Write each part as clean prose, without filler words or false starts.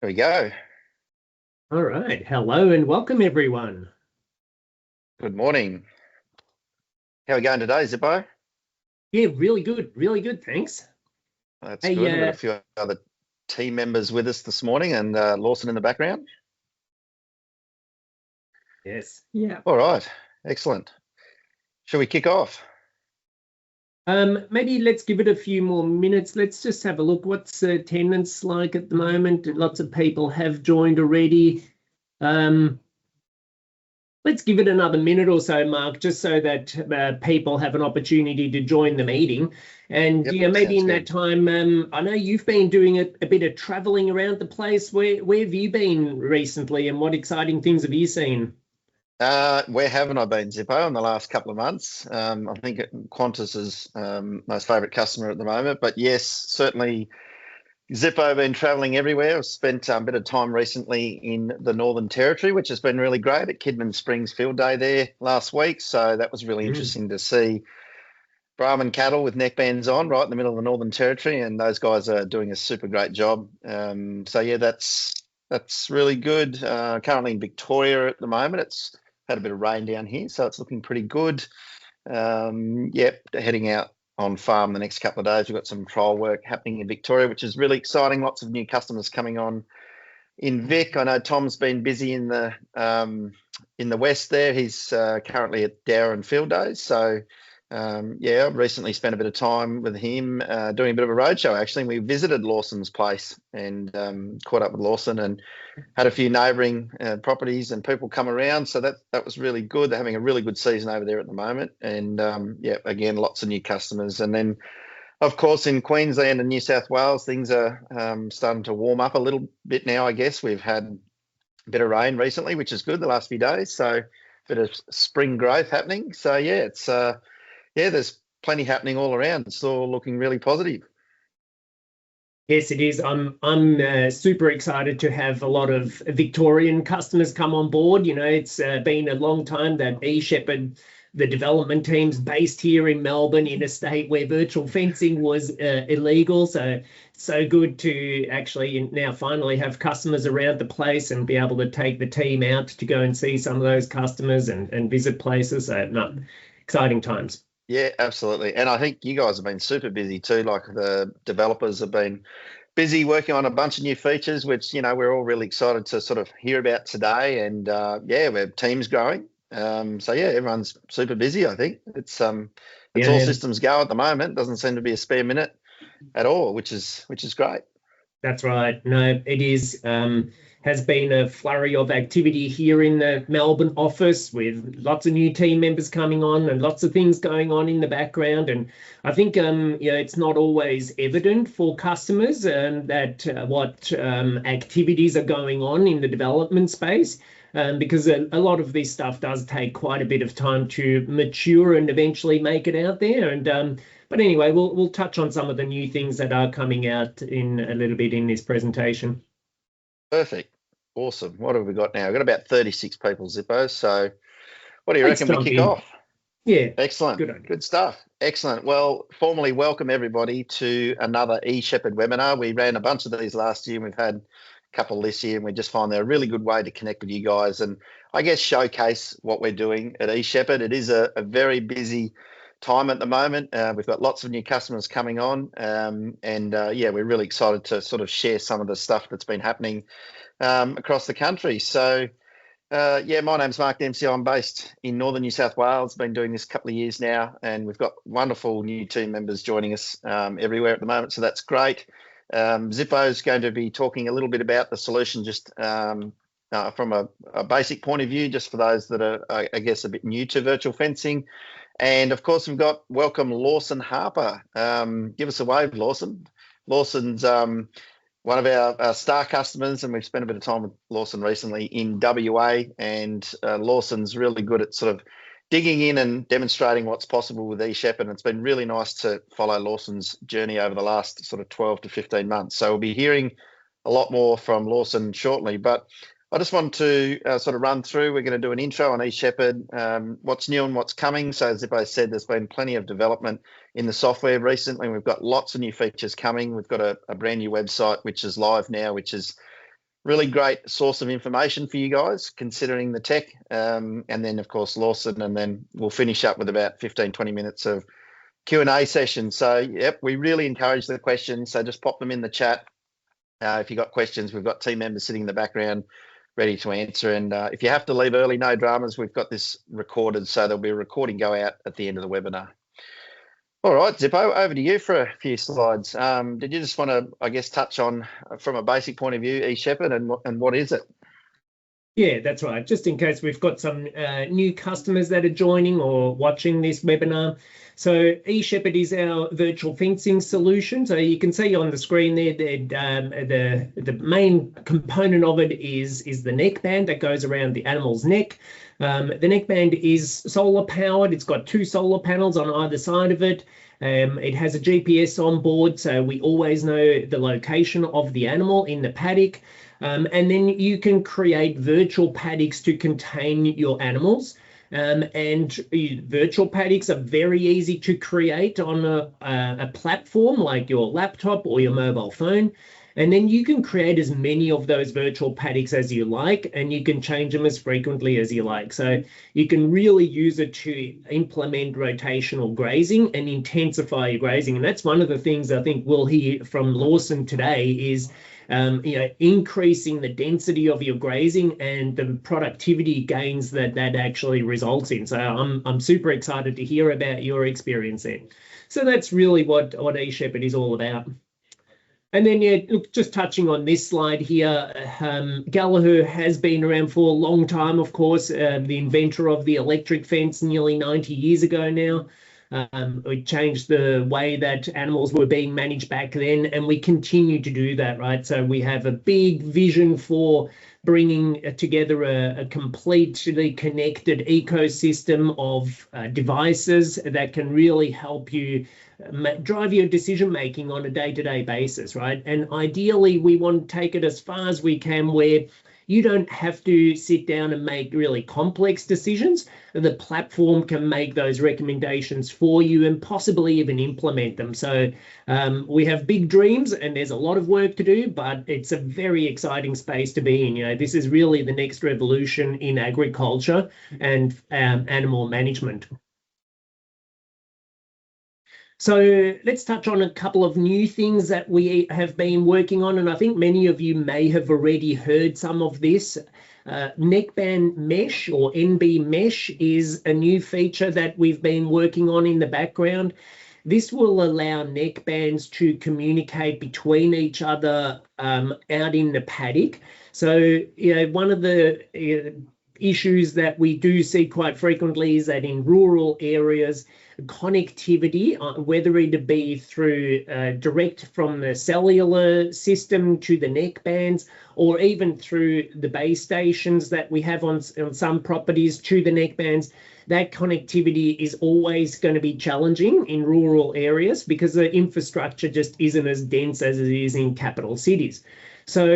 There we go. All right. Hello and welcome, everyone. Good morning. How are we going today, Zippo? Yeah, really good. Really good. Thanks. That's good. We've got a Hey, few other team members with us this morning and Lawson in the background. yes. Yeah. All right. Excellent. Shall we kick off? Maybe let's give it a few more minutes. Let's just have a look. What's attendance like at the moment? Lots of people have joined already. Um, let's give it another minute or so, Mark, just so that people have an opportunity to join the meeting. And Yep, maybe sounds in that good. time, I know you've been doing a bit of traveling around the place. Where have you been recently, and what exciting things have you seen? Where haven't I been, Zippo, in the last couple of months? I think Qantas is most favourite customer at the moment. But yes, certainly Zippo been travelling everywhere. I've spent a bit of time recently in the Northern Territory, which has been really great at Kidman Springs Field Day there last week. So that was really Mm. interesting to see Brahman cattle with neckbands on right in the middle of the Northern Territory, and those guys are doing a super great job. So yeah, that's really good. Currently in Victoria at the moment, it's had a bit of rain down here, so it's looking pretty good. Yep, heading out on farm the next couple of days. We've got some trial work happening in Victoria, which is really exciting. Lots of new customers coming on in Vic. I know Tom's been busy in the west there. He's currently at Darwin Field Days, so yeah, I've recently spent a bit of time with him doing a bit of a roadshow. Actually, we visited Lawson's place and caught up with Lawson and had a few neighbouring properties and people come around. So that was really good. They're having a really good season over there at the moment, and yeah, again, lots of new customers. And then, of course, in Queensland and New South Wales, things are starting to warm up a little bit now. I guess we've had a bit of rain recently, which is good the last few days. So a bit of spring growth happening. So yeah, it's yeah, there's plenty happening all around. It's all looking really positive. Yes, it is. I'm super excited to have a lot of Victorian customers come on board. It's been a long time that eShepherd, the development team's based here in Melbourne, in a state where virtual fencing was illegal. So good to actually now finally have customers around the place and be able to take the team out to go and see some of those customers and visit places. So no, exciting times. Yeah, absolutely. And I think you guys have been super busy too. Like the developers have been busy working on a bunch of new features, which, we're all really excited to sort of hear about today. And yeah, we're teams growing. So yeah, everyone's super busy, I think. It's all Yeah. systems go at the moment. Doesn't seem to be a spare minute at all, which is great. That's right. No, it is. Has been a flurry of activity here in the Melbourne office with lots of new team members coming on and lots of things going on in the background. And I think it's not always evident for customers that what activities are going on in the development space. Because a lot of this stuff does take quite a bit of time to mature and eventually make it out there. But anyway, we'll touch on some of the new things that are coming out in a little bit in this presentation. Perfect. Awesome. What have we got now? We've got about 36 people, Zippo. So what do you Let's reckon we jump kick in. off? Yeah, Excellent. good idea. Good stuff. Excellent. Well, formally welcome everybody to another eShepherd webinar. We ran a bunch of these last year and we've had a couple this year, and we just find they're a really good way to connect with you guys and I guess showcase what we're doing at eShepherd. It is a very busy time at the moment. We've got lots of new customers coming on, and yeah, we're really excited to sort of share some of the stuff that's been happening across the country. So yeah, my name's Mark Dempsey. I'm based in northern New South Wales. Been doing this a couple of years now, and we've got wonderful new team members joining us everywhere at the moment. So that's great. Zippo is going to be talking a little bit about the solution, just from a basic point of view, just for those that are, I guess, a bit new to virtual fencing. And of course, we've got welcome Lawson Harper. Give us a wave, Lawson. Lawson's one of our star customers, and we've spent a bit of time with Lawson recently in WA, and Lawson's really good at sort of digging in and demonstrating what's possible with eShepherd, and it's been really nice to follow Lawson's journey over the last sort of 12 to 15 months. So we'll be hearing a lot more from Lawson shortly, but I just want to sort of run through. We're going to do an intro on eShepherd, what's new and what's coming. So as I said, there's been plenty of development in the software recently. We've got lots of new features coming. We've got a brand new website which is live now, which is really great source of information for you guys, considering the tech. And then, of course, Lawson, and then we'll finish up with about 15, 20 minutes of Q&A session. So, yep, we really encourage the questions. So just pop them in the chat. If you've got questions, we've got team members sitting in the background ready to answer. And if you have to leave early, no dramas. We've got this recorded, so there'll be a recording go out at the end of the webinar. All right, Zippo, over to you for a few slides. Did you just want to, I guess, touch on, from a basic point of view, eShepherd and what is it? Yeah, that's right. Just in case we've got some new customers that are joining or watching this webinar. So eShepherd is our virtual fencing solution. So you can see on the screen there that the main component of it is the neckband that goes around the animal's neck. The neckband is solar powered. It's got 2 solar panels on either side of it. It has a GPS on board, so we always know the location of the animal in the paddock. And then you can create virtual paddocks to contain your animals. And virtual paddocks are very easy to create on a platform like your laptop or your mobile phone. And then you can create as many of those virtual paddocks as you like, and you can change them as frequently as you like. So you can really use it to implement rotational grazing and intensify your grazing. And that's one of the things I think we'll hear from Lawson today is increasing the density of your grazing and the productivity gains that actually results in. So I'm super excited to hear about your experience there. So that's really what eShepherd is all about. And then, yeah, look, just touching on this slide here, Gallagher has been around for a long time, of course, the inventor of the electric fence nearly 90 years ago now. We changed the way that animals were being managed back then, and we continue to do that, right? So we have a big vision for bringing together a completely connected ecosystem of devices that can really help you drive your decision making on a day-to-day basis, right? And ideally, we want to take it as far as we can where you don't have to sit down and make really complex decisions. The platform can make those recommendations for you and possibly even implement them. So we have big dreams and there's a lot of work to do, but it's a very exciting space to be in. You know, this is really the next revolution in agriculture and animal management. So let's touch on a couple of new things that we have been working on, and I think many of you may have already heard some of this. Neckband mesh, or NB mesh, is a new feature that we've been working on in the background. This will allow neckbands to communicate between each other out in the paddock. So, you know, one of the issues that we do see quite frequently is that in rural areas, connectivity, whether it be through direct from the cellular system to the neckbands, or even through the base stations that we have on some properties to the neckbands, that connectivity is always going to be challenging in rural areas because the infrastructure just isn't as dense as it is in capital cities. So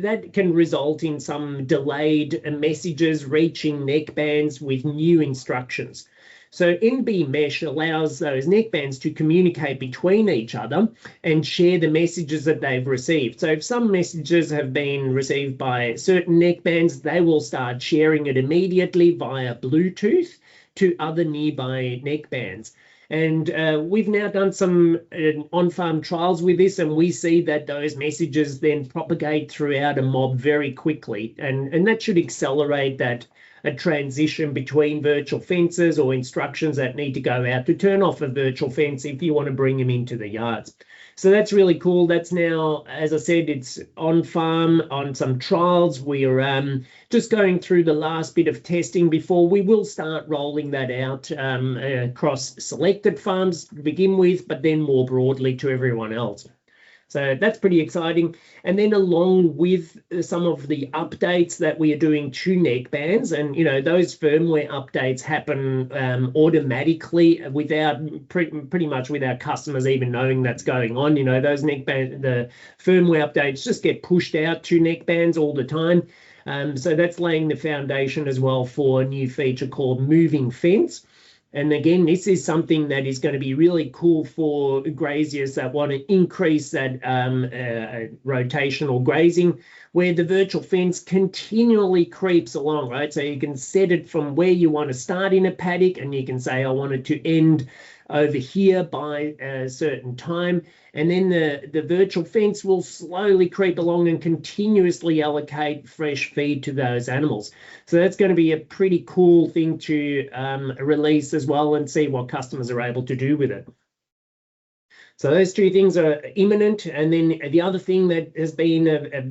that can result in some delayed messages reaching neckbands with new instructions. So NB Mesh allows those neckbands to communicate between each other and share the messages that they've received. So if some messages have been received by certain neckbands, they will start sharing it immediately via Bluetooth to other nearby neckbands. And we've now done some on-farm trials with this, and we see that those messages then propagate throughout a mob very quickly. And that should accelerate that a transition between virtual fences or instructions that need to go out to turn off a virtual fence if you want to bring them into the yards. So that's really cool. That's now, as I said, it's on farm on some trials. We're just going through the last bit of testing before we will start rolling that out across selected farms to begin with, but then more broadly to everyone else. So that's pretty exciting. And then along with some of the updates that we are doing to neckbands, and you know, those firmware updates happen automatically without pretty much without customers even knowing that's going on. You know, those neckband, the firmware updates just get pushed out to neckbands all the time. So that's laying the foundation as well for a new feature called Moving Fence. And again, this is something that is going to be really cool for graziers that want to increase that rotational grazing, where the virtual fence continually creeps along, right? So you can set it from where you want to start in a paddock, and you can say, I want it to end over here by a certain time. And then the virtual fence will slowly creep along and continuously allocate fresh feed to those animals. So that's going to be a pretty cool thing to release as well, and see what customers are able to do with it. So those two things are imminent. And then the other thing that has been a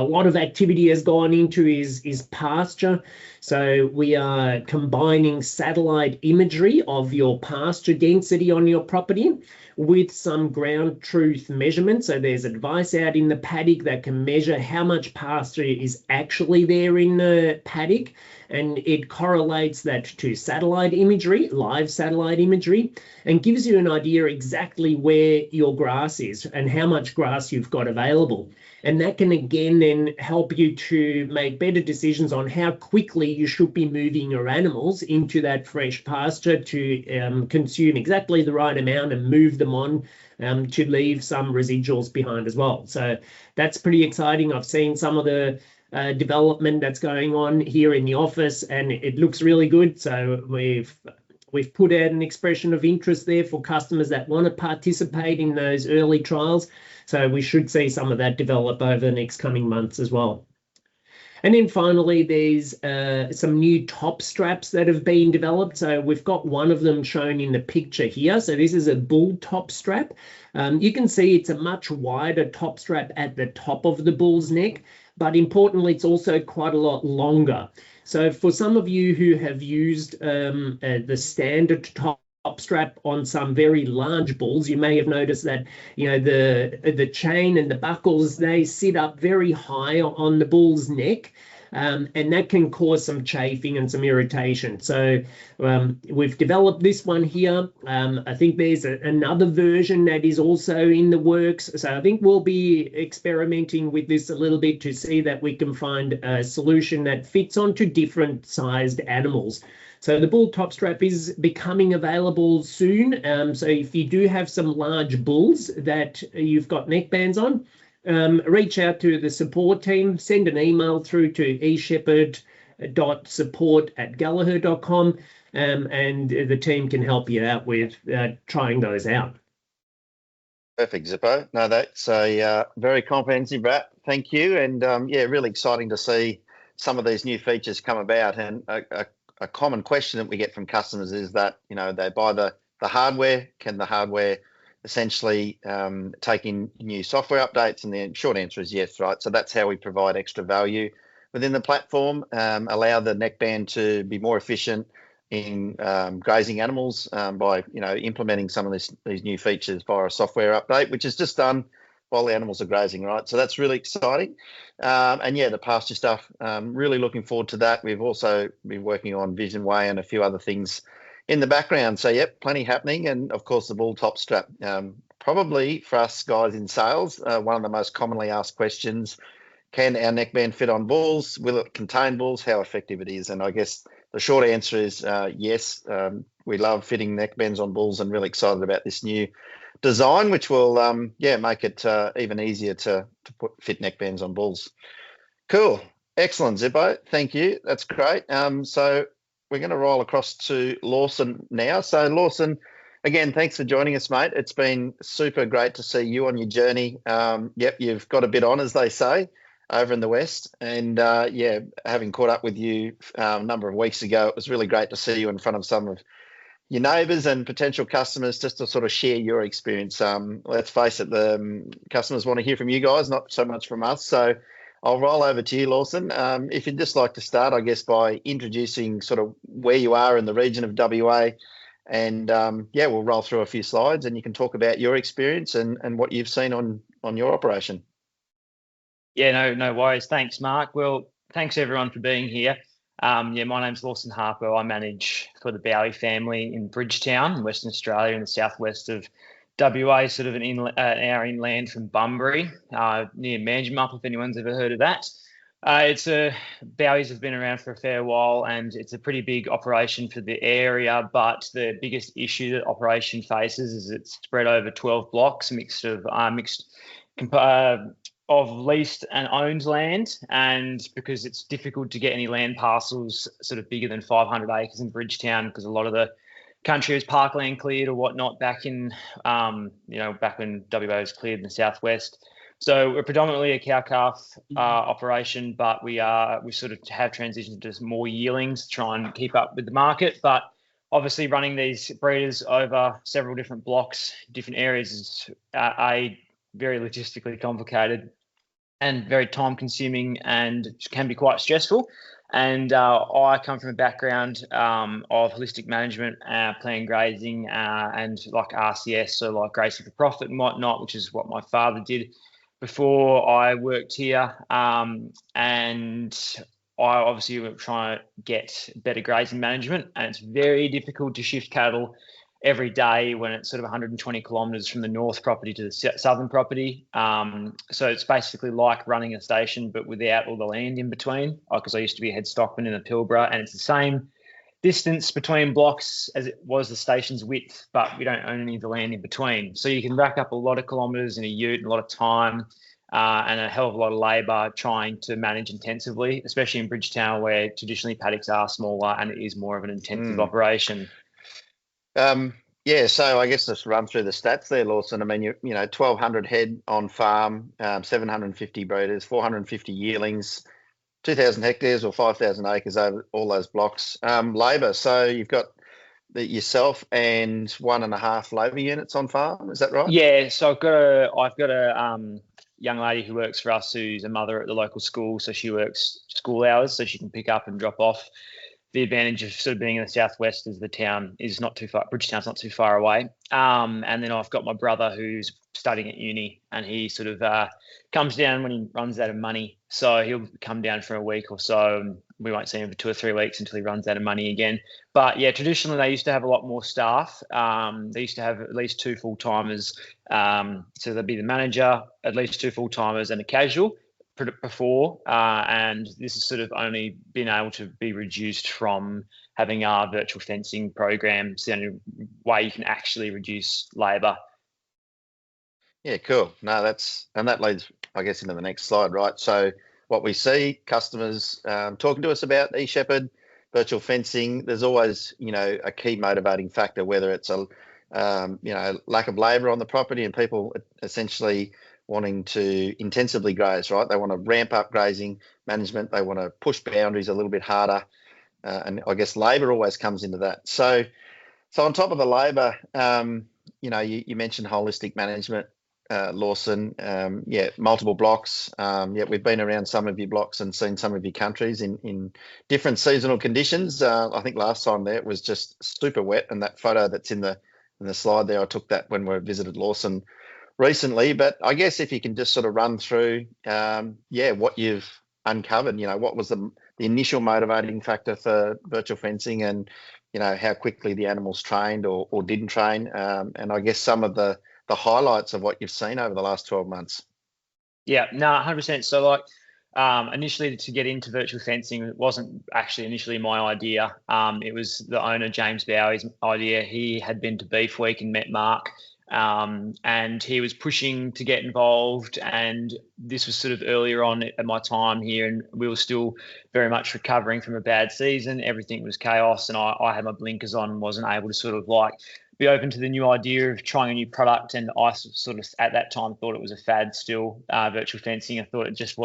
lot of activity has gone into is pasture. So we are combining satellite imagery of your pasture density on your property with some ground truth measurements. So there's a device out in the paddock that can measure how much pasture is actually there in the paddock, and it correlates that to satellite imagery, live satellite imagery, and gives you an idea exactly where your grass is and how much grass you've got available. And that can again then help you to make better decisions on how quickly you should be moving your animals into that fresh pasture to consume exactly the right amount and move them on to leave some residuals behind as well. So that's pretty exciting. I've seen some of the development that's going on here in the office, and it looks really good. So we've put out an expression of interest there for customers that want to participate in those early trials. So we should see some of that develop over the next coming months as well. And then finally, there's some new top straps that have been developed. So we've got one of them shown in the picture here. So this is a bull top strap. You can see it's a much wider top strap at the top of the bull's neck, but importantly, it's also quite a lot longer. So for some of you who have used the standard top strap on some very large bulls, you may have noticed that, you know, the chain and the buckles, they sit up very high on the bull's neck, and that can cause some chafing and some irritation. So we've developed this one here. I think there's another version that is also in the works. So I think we'll be experimenting with this a little bit to see that we can find a solution that fits onto different sized animals. So the bull top strap is becoming available soon. So if you do have some large bulls that you've got neck bands on, reach out to the support team, send an email through to eShepherd.support@gallagher.com, and the team can help you out with trying those out. Perfect, Zippo. No, that's a very comprehensive wrap. Thank you. And yeah, really exciting to see some of these new features come about. And a common question that we get from customers is that, you know, they buy the hardware. Can the hardware essentially take in new software updates? And the short answer is yes, right? So that's how we provide extra value within the platform, allow the neckband to be more efficient in grazing animals by, you know, implementing some of these new features via a software update, which is just done while the animals are grazing, right? So that's really exciting. And yeah, the pasture stuff, really looking forward to that. We've also been working on Vision Way and a few other things in the background. So yep, plenty happening. And of course, the bull top strap, probably for us guys in sales, one of the most commonly asked questions: can our neckband fit on bulls? Will it contain bulls? How effective it is? And I guess the short answer is yes. We love fitting neckbands on bulls, and really excited about this new design, which will make it even easier to fit neckbands on bulls. Cool. Excellent, Zippo. Thank you. That's great. So we're going to roll across to Lawson now. So Lawson, again, thanks for joining us, mate. It's been super great to see you on your journey. Yep, you've got a bit on, as they say, over in the West. And yeah, having caught up with you a number of weeks ago, it was really great to see you in front of some of your neighbours and potential customers, just to sort of share your experience. Let's face it, the customers want to hear from you guys, not so much from us. So I'll roll over to you, Lawson. If you'd just like to start, I guess, by introducing sort of where you are in the region of WA, and yeah, we'll roll through a few slides and you can talk about your experience and what you've seen on your operation. Yeah, no worries. Thanks, Mark. Well, thanks everyone for being here. Yeah, my name's Lawson Harper. I manage for the Bowie family in Bridgetown, Western Australia, in the southwest of WA, sort of an hour inland from Bunbury, near Manjimup, if anyone's ever heard of that. Bowies have been around for a fair while, and it's a pretty big operation for the area. But the biggest issue that operation faces is it's spread over 12 blocks, of leased and owned land. And because it's difficult to get any land parcels sort of bigger than 500 acres in Bridgetown, because a lot of the country was parkland cleared or whatnot back back when WA was cleared in the southwest. So we're predominantly a cow-calf operation, but we sort of have transitioned to more yearlings to try and keep up with the market. But obviously running these breeders over several different blocks, different areas is very logistically complicated and very time-consuming and can be quite stressful. And I come from a background of holistic management, planned grazing, and like RCS, so like grazing for profit and whatnot, which is what my father did before I worked here. And I obviously were trying to get better grazing management, and it's very difficult to shift cattle every day when it's sort of 120 kilometres from the north property to the southern property. So it's basically like running a station, but without all the land in between, because I used to be a head stockman in the Pilbara, and it's the same distance between blocks as it was the station's width, but we don't own any of the land in between. So you can rack up a lot of kilometres in a ute and a lot of time and a hell of a lot of labour trying to manage intensively, especially in Bridgetown, where traditionally paddocks are smaller and it is more of an intensive operation. So I guess let's run through the stats there, Lawson. I mean, you know, 1,200 head on farm, 750 breeders, 450 yearlings, 2,000 hectares or 5,000 acres over all those blocks. Labour, so you've got yourself and 1.5 labour units on farm. Is that right? Yeah. So I've got a young lady who works for us who's a mother at the local school, so she works school hours, so she can pick up and drop off. The advantage of sort of being in the southwest is the town is not too far. Bridgetown's not too far away. And then I've got my brother who's studying at uni, and he sort of comes down when he runs out of money. So he'll come down for a week or so, and we won't see him for 2 or 3 weeks until he runs out of money again. But yeah, traditionally they used to have a lot more staff. They used to have at least 2 full-timers. So there'd be the manager, at least 2 full-timers and a casual before, and this has sort of only been able to be reduced from having our virtual fencing program. It's the only way you can actually reduce labour. Yeah, cool. No, that leads, I guess, into the next slide, right? So what we see, customers talking to us about eShepherd, virtual fencing. There's always, you know, a key motivating factor, whether it's a lack of labour on the property and people essentially wanting to intensively graze, right? They want to ramp up grazing management. They want to push boundaries a little bit harder. And I guess labour always comes into that. So on top of the labour, you mentioned holistic management, Lawson. Multiple blocks. We've been around some of your blocks and seen some of your countries in different seasonal conditions. I think last time there it was just super wet, and that photo that's in the slide there, I took that when we visited Lawson recently. But I guess if you can just sort of run through, what you've uncovered, you know, what was the initial motivating factor for virtual fencing, and, you know, how quickly the animals trained or didn't train, and I guess some of the highlights of what you've seen over the last 12 months. Yeah, no, 100%. So like initially to get into virtual fencing, it wasn't actually initially my idea. It was the owner, James Bowie's idea. He had been to Beef Week and met Mark, and he was pushing to get involved, and this was sort of earlier on at my time here, and we were still very much recovering from a bad season. Everything was chaos, and I had my blinkers on and wasn't able to sort of like be open to the new idea of trying a new product. And I sort of at that time thought it was a fad still, virtual fencing. I thought it just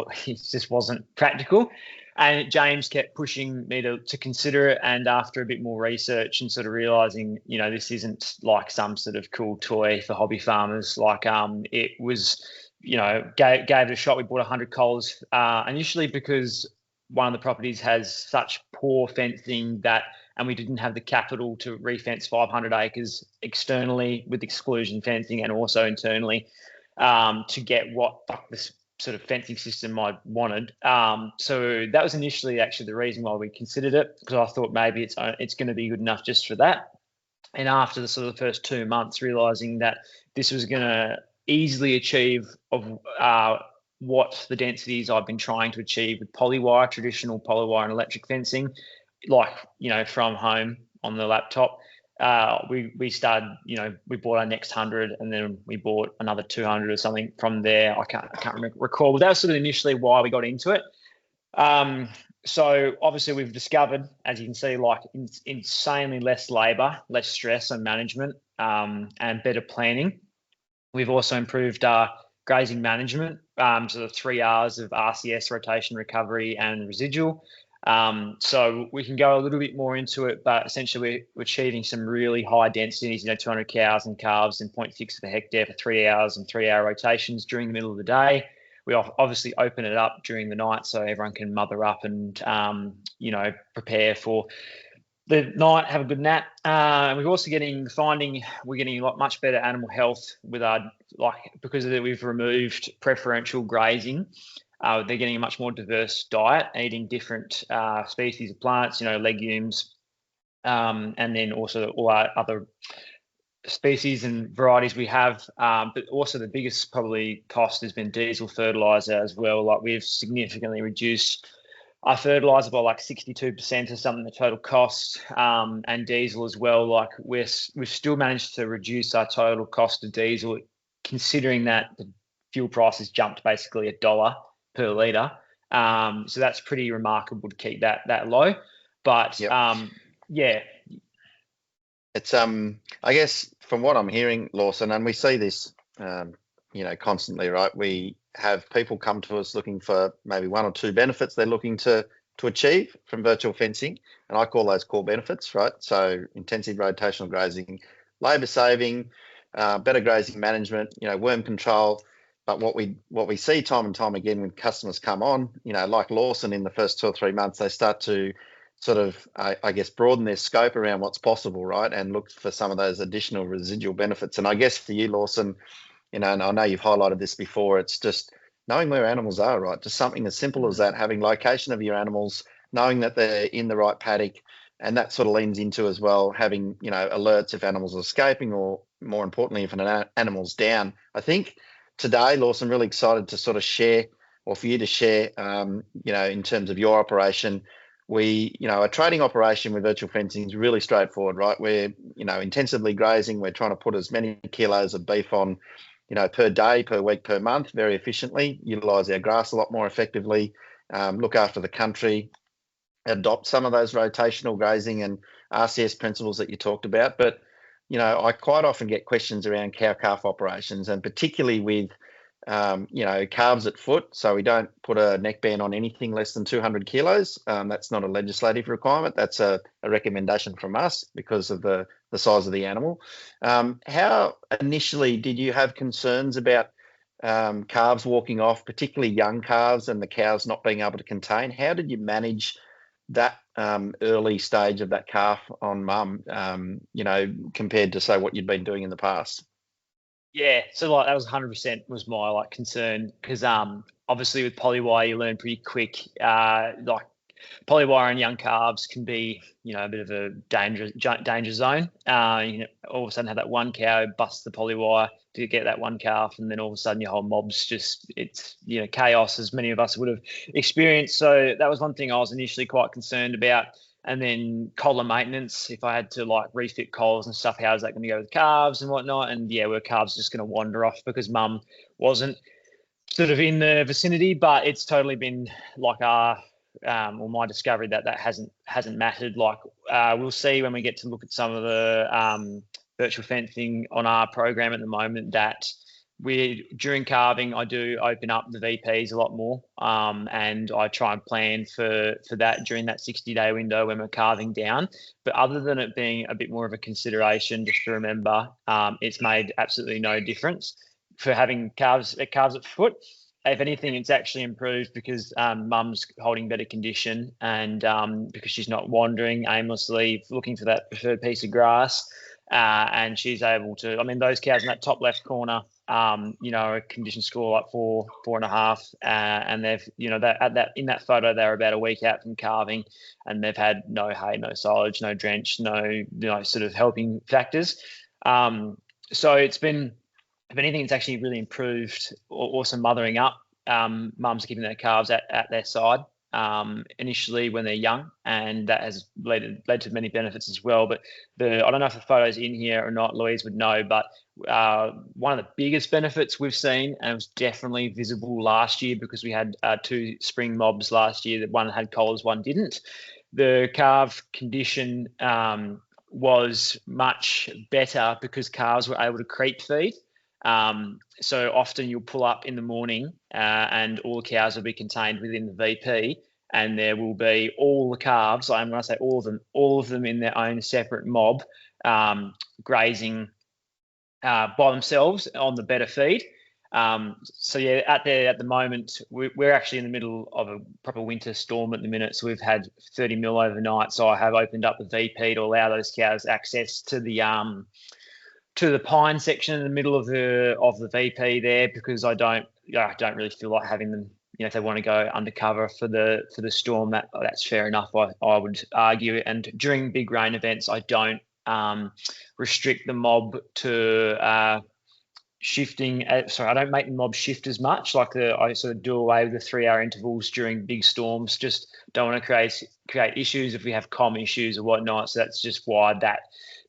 wasn't practical. And James kept pushing me to consider it. And after a bit more research and sort of realizing, you know, this isn't like some sort of cool toy for hobby farmers. Like it was, you know, gave it a shot. We bought 100 collars initially because one of the properties has such poor fencing and we didn't have the capital to refence 500 acres externally with exclusion fencing and also internally to get what this sort of fencing system I wanted. So that was initially actually the reason why we considered it, because I thought maybe it's going to be good enough just for that. And after the sort of the first 2 months, realizing that this was going to easily achieve of what the densities I've been trying to achieve with polywire, traditional polywire and electric fencing, like, from home on the laptop. We started, we bought our next 100 and then we bought another 200 or something from there. I can't recall, but that was sort of initially why we got into it. So obviously we've discovered, as you can see, like insanely less labor, less stress and management, and better planning. We've also improved our grazing management, so the 3 R's of RCS, rotation, recovery, and residual. So we can go a little bit more into it, but essentially we're achieving some really high densities, 200 cows and calves in 0.6 per hectare for 3 hours and 3 hour rotations during the middle of the day. We obviously open it up during the night so everyone can mother up and, prepare for the night, have a good nap. We're also we're getting a lot much better animal health with our, because of that we've removed preferential grazing. They're getting a much more diverse diet, eating different species of plants, legumes, and then also all our other species and varieties we have. But also the biggest probably cost has been diesel fertilizer as well. Like, we've significantly reduced our fertilizer by like 62% or something, the total cost, and diesel as well. Like, we've still managed to reduce our total cost of diesel, considering that the fuel price has jumped basically $1 per litre. So that's pretty remarkable to keep that low. But Yep. yeah. It's I guess from what I'm hearing, Lawson, and we see this constantly, right? We have people come to us looking for maybe one or two benefits they're looking to achieve from virtual fencing, and I call those core benefits, right? So intensive rotational grazing, labour saving, better grazing management, worm control. But what we see time and time again when customers come on, like Lawson, in the first 2 or 3 months, they start to sort of, I guess, broaden their scope around what's possible, right? And look for some of those additional residual benefits. And I guess for you, Lawson, and I know you've highlighted this before, it's just knowing where animals are, right? Just something as simple as that, having location of your animals, knowing that they're in the right paddock. And that sort of leans into as well, having, alerts if animals are escaping, or more importantly, if an animal's down. I think today, Lawson, really excited to sort of share, or for you to share, in terms of your operation. A trading operation with virtual fencing is really straightforward, right? We're, intensively grazing. We're trying to put as many kilos of beef on, per day, per week, per month, very efficiently, utilise our grass a lot more effectively, look after the country, adopt some of those rotational grazing and RCS principles that you talked about. But, I quite often get questions around cow-calf operations, and particularly with calves at foot. So we don't put a neckband on anything less than 200 kilos. That's not a legislative requirement. That's a recommendation from us because of the size of the animal. How initially did you have concerns about calves walking off, particularly young calves, and the cows not being able to contain? How did you manage that early stage of that calf on mum, compared to, say, what you'd been doing in the past? Yeah, so that was 100% was my concern, because obviously with polywire you learn pretty quick. Polywire and young calves can be a bit of a danger zone. All of a sudden have that one cow bust the polywire to get that one calf, and then all of a sudden your whole mob's it's chaos, as many of us would have experienced. So that was one thing I was initially quite concerned about. And then collar maintenance, if I had to refit collars and stuff, how is that going to go with calves and whatnot? And were calves just going to wander off because mum wasn't sort of in the vicinity? But it's totally been my discovery that hasn't mattered. We'll see when we get to look at some of the virtual fencing on our program at the moment, that during calving, I do open up the VPs a lot more, and I try and plan for that during that 60-day window when we're calving down. But other than it being a bit more of a consideration, just to remember, it's made absolutely no difference for having calves at foot. If anything, it's actually improved because mum's holding better condition, and because she's not wandering aimlessly looking for that preferred piece of grass, and she's able to. I mean, those cows in that top left corner, a condition score 4.5, and they've, in that photo, they were about a week out from calving, and they've had no hay, no silage, no drench, no sort of helping factors. So it's been, if anything, it's actually really improved. Also mothering up mums are keeping their calves at their side initially when they're young, and that has led to many benefits as well. But I don't know if the photo's in here or not, Louise would know, but one of the biggest benefits we've seen, and it was definitely visible last year because we had 2 spring mobs last year, that one had collars, one didn't. The calf condition was much better because calves were able to creep feed. So often you'll pull up in the morning and all the cows will be contained within the VP, and there will be all the calves, and when I say all of them in their own separate mob, grazing by themselves on the better feed. So yeah, at the moment, we're actually in the middle of a proper winter storm at the minute. So we've had 30 mil overnight. So I have opened up the VP to allow those cows access to the pine section in the middle of the VP there, because I don't really feel like having them. If they want to go undercover for the storm, that's fair enough. I would argue. And during big rain events, I don't restrict the mob to shifting. I don't make the mob shift as much. I sort of do away with the 3-hour intervals during big storms. Just don't want to create issues if we have comm issues or whatnot. So that's just why that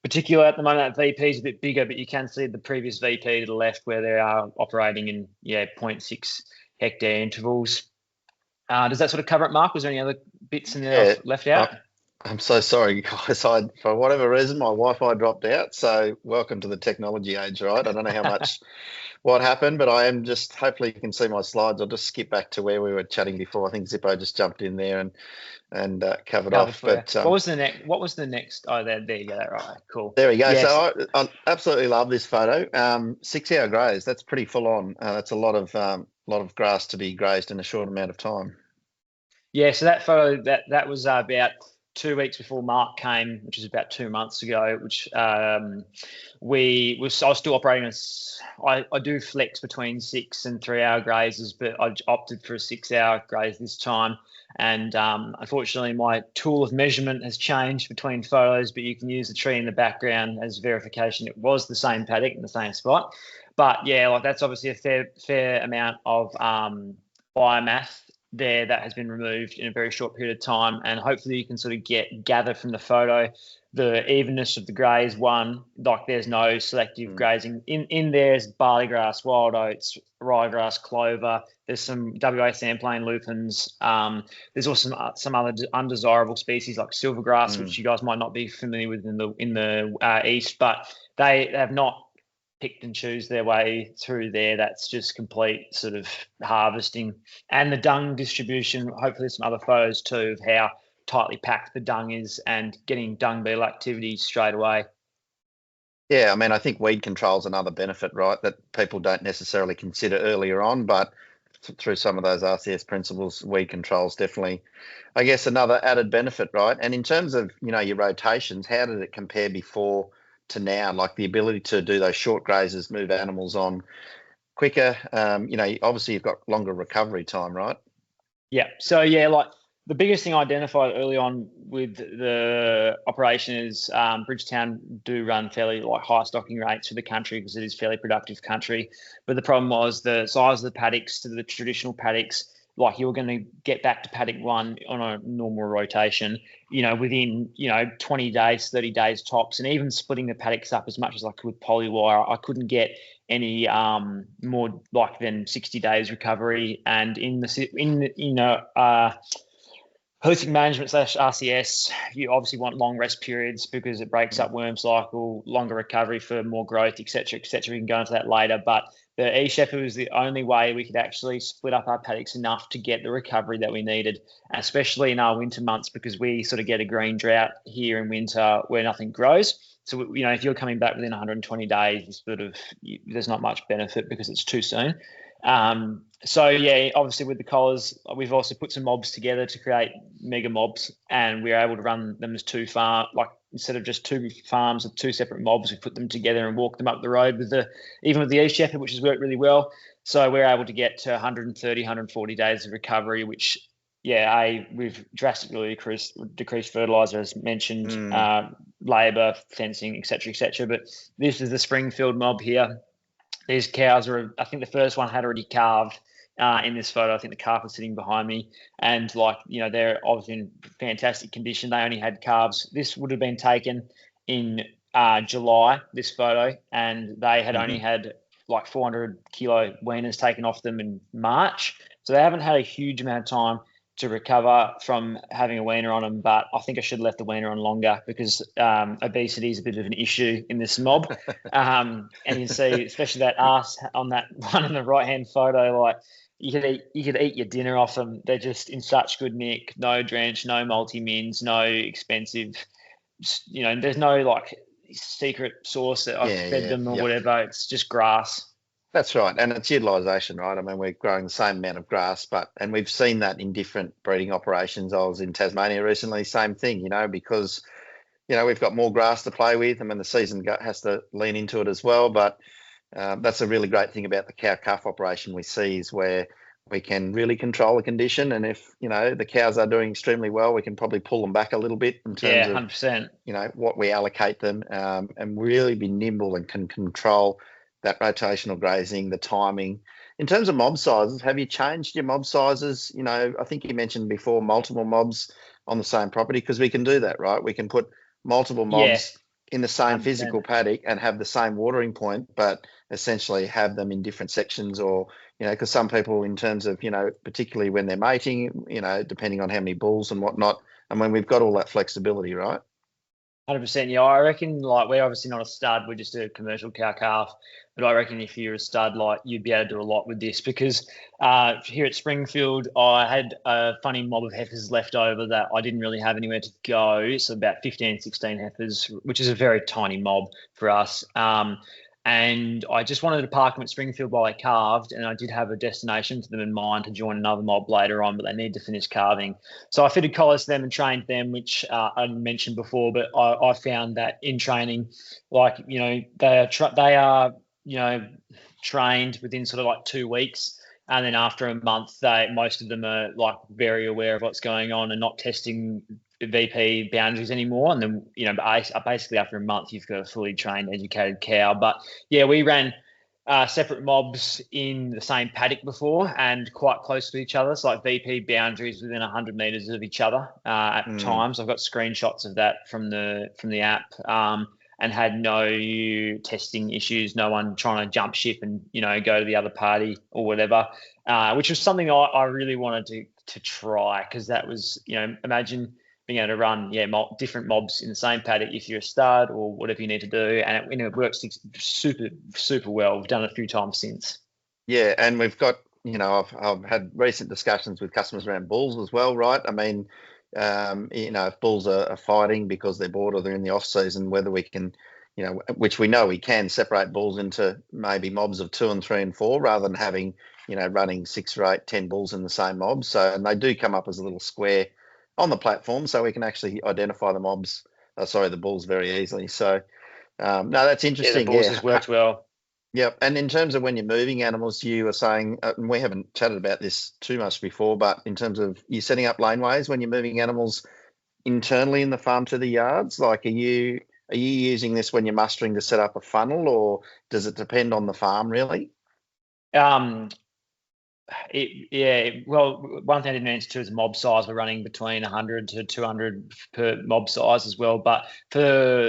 particular at the moment that VP is a bit bigger. But you can see the previous VP to the left where they are operating in 0.6 hectare intervals. Does that sort of cover it, Mark? Was there any other bits in there I've left out? I'm so sorry, guys. For whatever reason, my Wi-Fi dropped out. So welcome to the technology age, right? I don't know how much what happened, but I am just, hopefully you can see my slides. I'll just skip back to where we were chatting before. I think Zippo just jumped in there and covered off. But what was the next? Oh, there you go. Right, cool. There we go. Yes. So I absolutely love this photo. 6-hour graze. That's pretty full on. That's a lot of grass to be grazed in a short amount of time. Yeah. So that photo that was about 2 weeks before Mark came, which is about 2 months ago, which I was still operating I do flex between 6 and 3-hour grazes, but I opted for a 6-hour graze this time. And unfortunately, my tool of measurement has changed between photos, but you can use the tree in the background as verification. It was the same paddock in the same spot. But yeah, that's obviously a fair amount of biomass there that has been removed in a very short period of time, and hopefully you can sort of gather from the photo the evenness of the graze. There's no selective grazing in there's barley grass, wild oats, ryegrass, clover. There's some WA sandplain lupins. There's also some other undesirable species like silvergrass, which you guys might not be familiar with in the east, but they have not picked and choose their way through there. That's just complete sort of harvesting. And the dung distribution, hopefully some other photos too of how tightly packed the dung is and getting dung beetle activity straight away. Yeah, I mean, I think weed control is another benefit, right, that people don't necessarily consider earlier on, but through some of those RCS principles, weed control is definitely, I guess, another added benefit, right? And in terms of, your rotations, how did it compare before to now, like the ability to do those short grazes, move animals on quicker? Obviously you've got longer recovery time, right? Yeah. So yeah, like the biggest thing I identified early on with the operation is Bridgetown do run fairly high stocking rates for the country because it is fairly productive country. But the problem was the size of the paddocks to the traditional paddocks. Like you're going to get back to paddock 1 on a normal rotation, within, 20 days, 30 days tops, and even splitting the paddocks up as much as I could with polywire, I couldn't get any more than 60 days recovery. And holistic management / RCS, you obviously want long rest periods because it breaks up worm cycle, longer recovery for more growth, etc., etc. We can go into that later, but the eShepherd was the only way we could actually split up our paddocks enough to get the recovery that we needed, especially in our winter months, because we sort of get a green drought here in winter where nothing grows. So, if you're coming back within 120 days, there's not much benefit because it's too soon. So yeah, obviously with the collars, we've also put some mobs together to create mega mobs, and we're able to run them as instead of just 2 farms of 2 separate mobs, we put them together and walk them up the road even with the eShepherd, which has worked really well. So we're able to get to 130, 140 days of recovery, which we've drastically decreased fertilizer, as mentioned, labour, fencing, etc., etc. But this is the Springfield mob here. These cows I think the first one had already calved in this photo. I think the calf was sitting behind me, and they're obviously in fantastic condition. They only had calves. This would have been taken in July, this photo, and they had only had 400 kilo weaners taken off them in March. So they haven't had a huge amount of time to recover from having a weaner on them, but I think I should have left the weaner on longer because obesity is a bit of an issue in this mob. And you see, especially that ass on that one in the right-hand photo, you could eat your dinner off them. They're just in such good nick, no drench, no multi-mins, no expensive, there's no secret sauce that I've fed them or whatever. It's just grass. That's right, and it's utilisation, right? I mean, we're growing the same amount of grass, and we've seen that in different breeding operations. I was in Tasmania recently, same thing, because, we've got more grass to play with. I mean, the season has to lean into it as well, but that's a really great thing about the cow-calf operation we see is where we can really control the condition, and if, the cows are doing extremely well, we can probably pull them back a little bit in terms 100%. of, what we allocate them, and really be nimble and can control that rotational grazing, the timing. In terms of mob sizes, have you changed your mob sizes? I think you mentioned before multiple mobs on the same property, because we can do that, right? We can put multiple mobs in the same 100%. Physical paddock and have the same watering point, but essentially have them in different sections, or, because some people, in terms of, particularly when they're mating, depending on how many bulls and whatnot, and when we've got all that flexibility, right? 100%. Yeah, I reckon we're obviously not a stud. We're just a commercial cow-calf. But I reckon if you're a stud, you'd be able to do a lot with this, because here at Springfield, I had a funny mob of heifers left over that I didn't really have anywhere to go. So about 15, 16 heifers, which is a very tiny mob for us. And I just wanted to park them at Springfield while they calved, and I did have a destination for them in mind to join another mob later on, but they need to finish calving. So I fitted collars to them and trained them, which I mentioned before, but I found that in training, they are trained within sort of 2 weeks. And then after a month, most of them are very aware of what's going on and not testing VP boundaries anymore. And then, basically after a month, you've got a fully trained, educated cow. But yeah, we ran separate mobs in the same paddock before and quite close to each other. So VP boundaries within 100 meters of each other at times. I've got screenshots of that from the app. And had no testing issues, no one trying to jump ship and, go to the other party or whatever, which was something I really wanted to try, because that was, imagine being able to run, different mobs in the same paddock if you're a stud or whatever you need to do. And it works super, super well. We've done it a few times since. Yeah, and we've got, I've had recent discussions with customers around bulls as well, right? I mean, if bulls are fighting because they're bored or they're in the off season, whether we can, which we know we can separate bulls into maybe mobs of 2 and 3 and 4, rather than having, running 6 or 8, 10 bulls in the same mob. So, and they do come up as a little square on the platform, so we can actually identify the bulls very easily. So, no, that's interesting. The bulls has worked well. Yep. And in terms of when you're moving animals, you were saying, and we haven't chatted about this too much before, but in terms of you setting up laneways when you're moving animals internally in the farm to the yards, are you using this when you're mustering to set up a funnel, or does it depend on the farm really? Well, one thing I didn't answer to is mob size. We're running between 100 to 200 per mob size as well. But for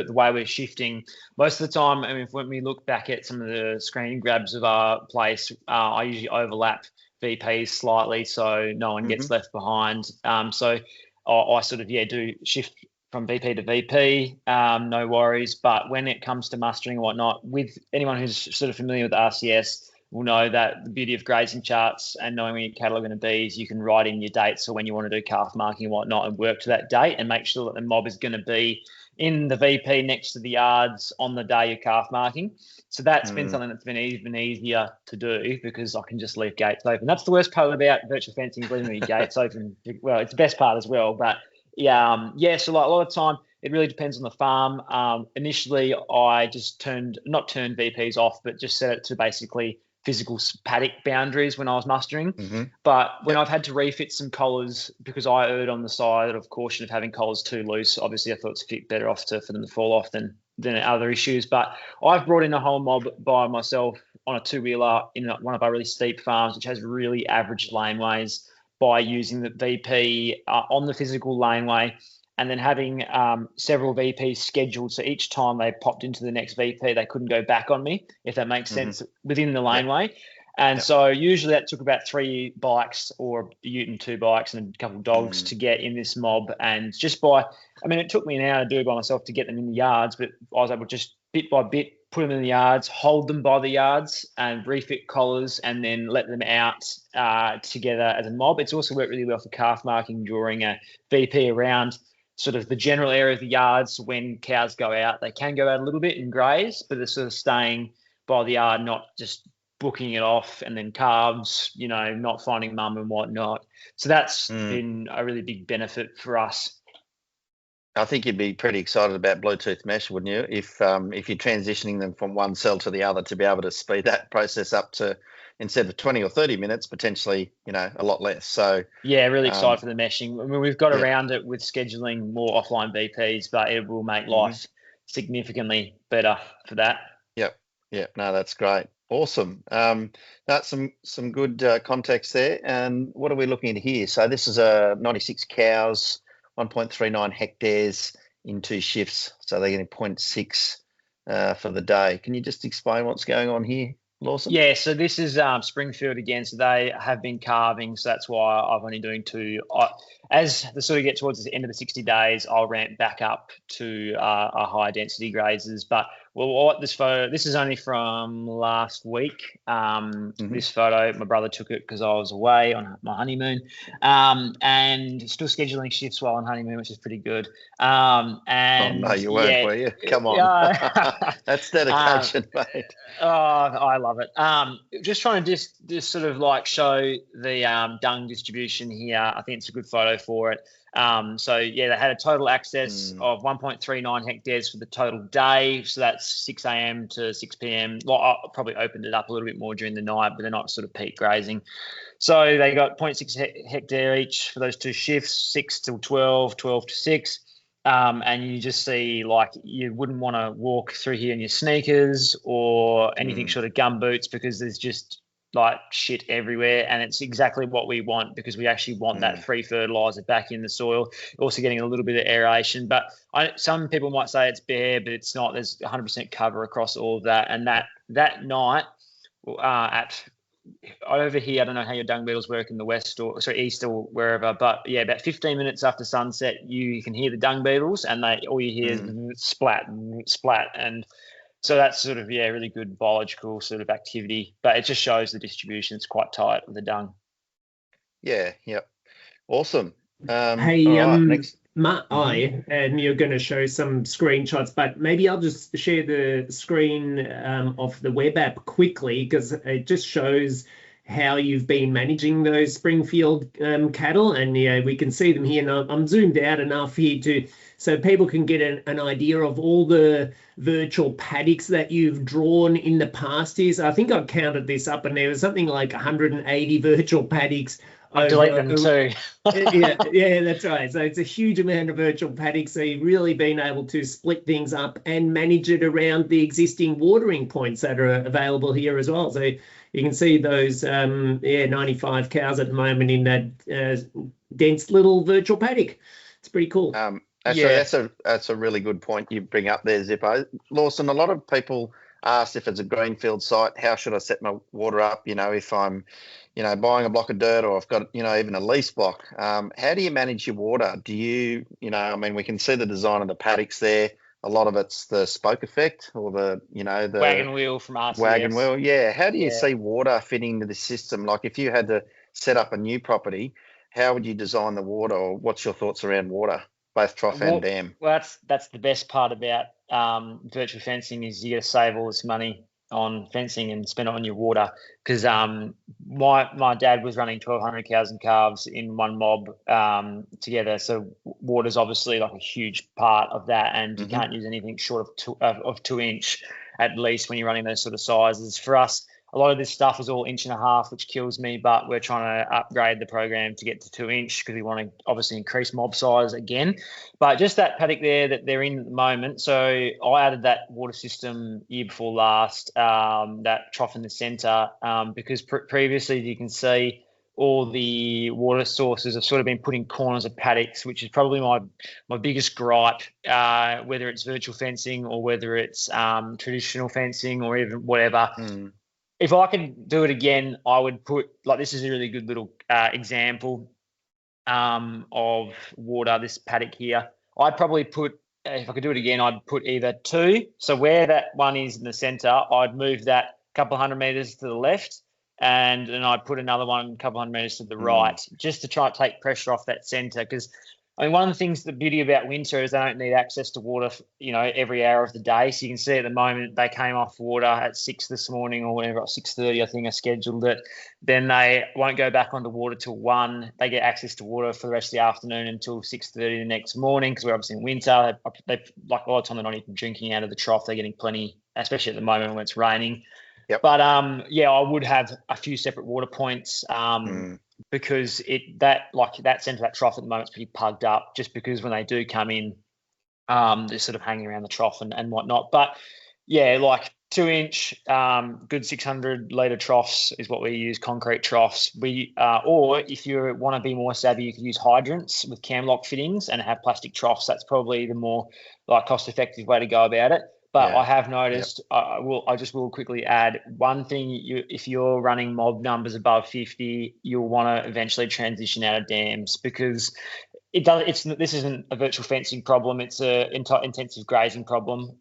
the way we're shifting, most of the time, when we look back at some of the screen grabs of our place, I usually overlap VPs slightly so no one gets left behind. So I sort of, do shift from VP to VP, no worries. But when it comes to mustering and whatnot, with anyone who's sort of familiar with RCS, will know that the beauty of grazing charts and knowing where your cattle are going to be is you can write in your dates, so when you want to do calf marking and whatnot, and work to that date and make sure that the mob is going to be in the VP next to the yards on the day you're calf marking. So that's been something that's been even easier to do, because I can just leave gates open. That's the worst part about virtual fencing, leaving your gates open. Well, it's the best part as well. But so a lot of the time, it really depends on the farm. Initially, I just not turned VPs off, but just set it to basically physical paddock boundaries when I was mustering. Mm-hmm. But when I've had to refit some collars, because I erred on the side of caution of having collars too loose, obviously I thought it's fit better off for them to fall off than other issues. But I've brought in a whole mob by myself on a two-wheeler in one of our really steep farms, which has really average laneways, by using the VP on the physical laneway, and then having several VPs scheduled. So each time they popped into the next VP, they couldn't go back on me, if that makes sense, within the laneway. And so usually that took about 3 bikes, or a ute and 2 bikes and a couple of dogs to get in this mob. And just it took me an hour to do it by myself to get them in the yards, but I was able to just bit by bit put them in the yards, hold them by the yards and refit collars, and then let them out together as a mob. It's also worked really well for calf marking, drawing a VP around sort of the general area of the yards. When cows go out, they can go out a little bit and graze, but they're sort of staying by the yard, not just booking it off, and then calves, not finding mum and whatnot. So that's been a really big benefit for us. I think you'd be pretty excited about Bluetooth mesh, wouldn't you? If you're transitioning them from one cell to the other, to be able to speed that process up to, instead of 20 or 30 minutes, potentially, a lot less. So yeah, really excited for the meshing. I mean, we've got around it with scheduling more offline VPs, but it will make life significantly better for that. Yep. No, that's great. Awesome. That's some good context there. And what are we looking at here? So this is 96 cows, 1.39 hectares in 2 shifts. So they're getting 0.6 for the day. Can you just explain what's going on here, Lawson? Yeah, so this is Springfield again. So they have been calving. So that's why I've only doing 2. As the sort of get towards the end of the 60 days, I'll ramp back up to a high density grazers. But what this photo, this is only from last week. This photo, my brother took it because I was away on my honeymoon, and still scheduling shifts while on honeymoon, which is pretty good. And no, you weren't, were you? Come on, that's dedication, mate. Oh, I love it. Just trying to just sort of like show the dung distribution here. I think it's a good photo for it. So yeah, they had a total access of 1.39 hectares for the total day. So that's 6 a.m. to 6 p.m. Well, I probably opened it up a little bit more during the night, but they're not sort of peak grazing. So they got 0.6 hectare each for those 2 shifts, 6 till 12, 12 to 6. And you just see, like, you wouldn't want to walk through here in your sneakers or anything short of gum boots, because there's just like shit everywhere, and it's exactly what we want, because we actually want that free fertilizer back in the soil, also getting a little bit of aeration. But some people might say it's bare, but it's not. There's 100% cover across all of that. And that night at over here, I don't know how your dung beetles work in the west or east or wherever, but yeah, about 15 minutes after sunset, you can hear the dung beetles, and all you hear is splat, and so that's sort of really good biological sort of activity. But it just shows the distribution. It's quite tight with the dung. Yeah, yep, awesome. Hey, next. And you're going to show some screenshots, but maybe I'll just share the screen of the web app quickly, because it just shows how you've been managing those Springfield cattle, and we can see them here. And I'm zoomed out enough here so people can get an idea of all the virtual paddocks that you've drawn in the past years. I think I counted this up, and there was something like 180 virtual paddocks. I've deleted them too. yeah, that's right. So it's a huge amount of virtual paddocks. So you've really been able to split things up and manage it around the existing watering points that are available here as well. So you can see those 95 cows at the moment in that dense little virtual paddock. It's pretty cool. Actually, that's a really good point you bring up there, Zippo. Lawson, a lot of people ask, if it's a greenfield site, how should I set my water up? If I'm buying a block of dirt, or I've got, even a lease block. How do you manage your water? Do you, we can see the design of the paddocks there. A lot of it's the spoke effect, or the wagon wheel from RCS. Wagon wheel, yeah. How do you see water fitting into the system? Like, if you had to set up a new property, how would you design the water, or what's your thoughts around water, both trough and dam? Well, that's the best part about virtual fencing, is you got to save all this money on fencing and spend it on your water, because my dad was running 1,200 cows and calves in one mob together, so water's obviously like a huge part of that, and you can't use anything short of 2 inch at least when you're running those sort of sizes. For us, a lot of this stuff is all 1.5 inch, which kills me, but we're trying to upgrade the program to get to 2 inch because we want to obviously increase mob size again. But just that paddock there that they're in at the moment. So I added that water system year before last, that trough in the centre, because previously, you can see, all the water sources have sort of been put in corners of paddocks, which is probably my biggest gripe, whether it's virtual fencing or whether it's traditional fencing or even whatever. If I could do it again, I would put, like, this is a really good little example of water, this paddock here. I'd probably put, if I could do it again, I'd put either 2. So where that one is in the centre, I'd move that a couple of 100 metres to the left, and then I'd put another one a couple 100 metres to the right, just to try to take pressure off that centre. Because, I mean, one of the things, the beauty about winter is they don't need access to water, every hour of the day. So you can see at the moment they came off water at 6 this morning or whatever, 6:30, I think I scheduled it. Then they won't go back onto water till 1. They get access to water for the rest of the afternoon until 6:30 the next morning, because we're obviously in winter. They like, a lot of time they're not even drinking out of the trough. They're getting plenty, especially at the moment when it's raining. Yep. But I would have a few separate water points because that centre, that trough at the moment is pretty plugged up, just because when they do come in, they're sort of hanging around the trough and whatnot. But yeah, like 2 inch, good 600 litre troughs is what we use, concrete troughs. Or if you want to be more savvy, you could use hydrants with cam lock fittings and have plastic troughs. That's probably the more cost effective way to go about it. But I have noticed, I just will quickly add one thing. If you're running mob numbers above 50, you'll want to eventually transition out of dams, because this isn't a virtual fencing problem. It's a intensive grazing problem.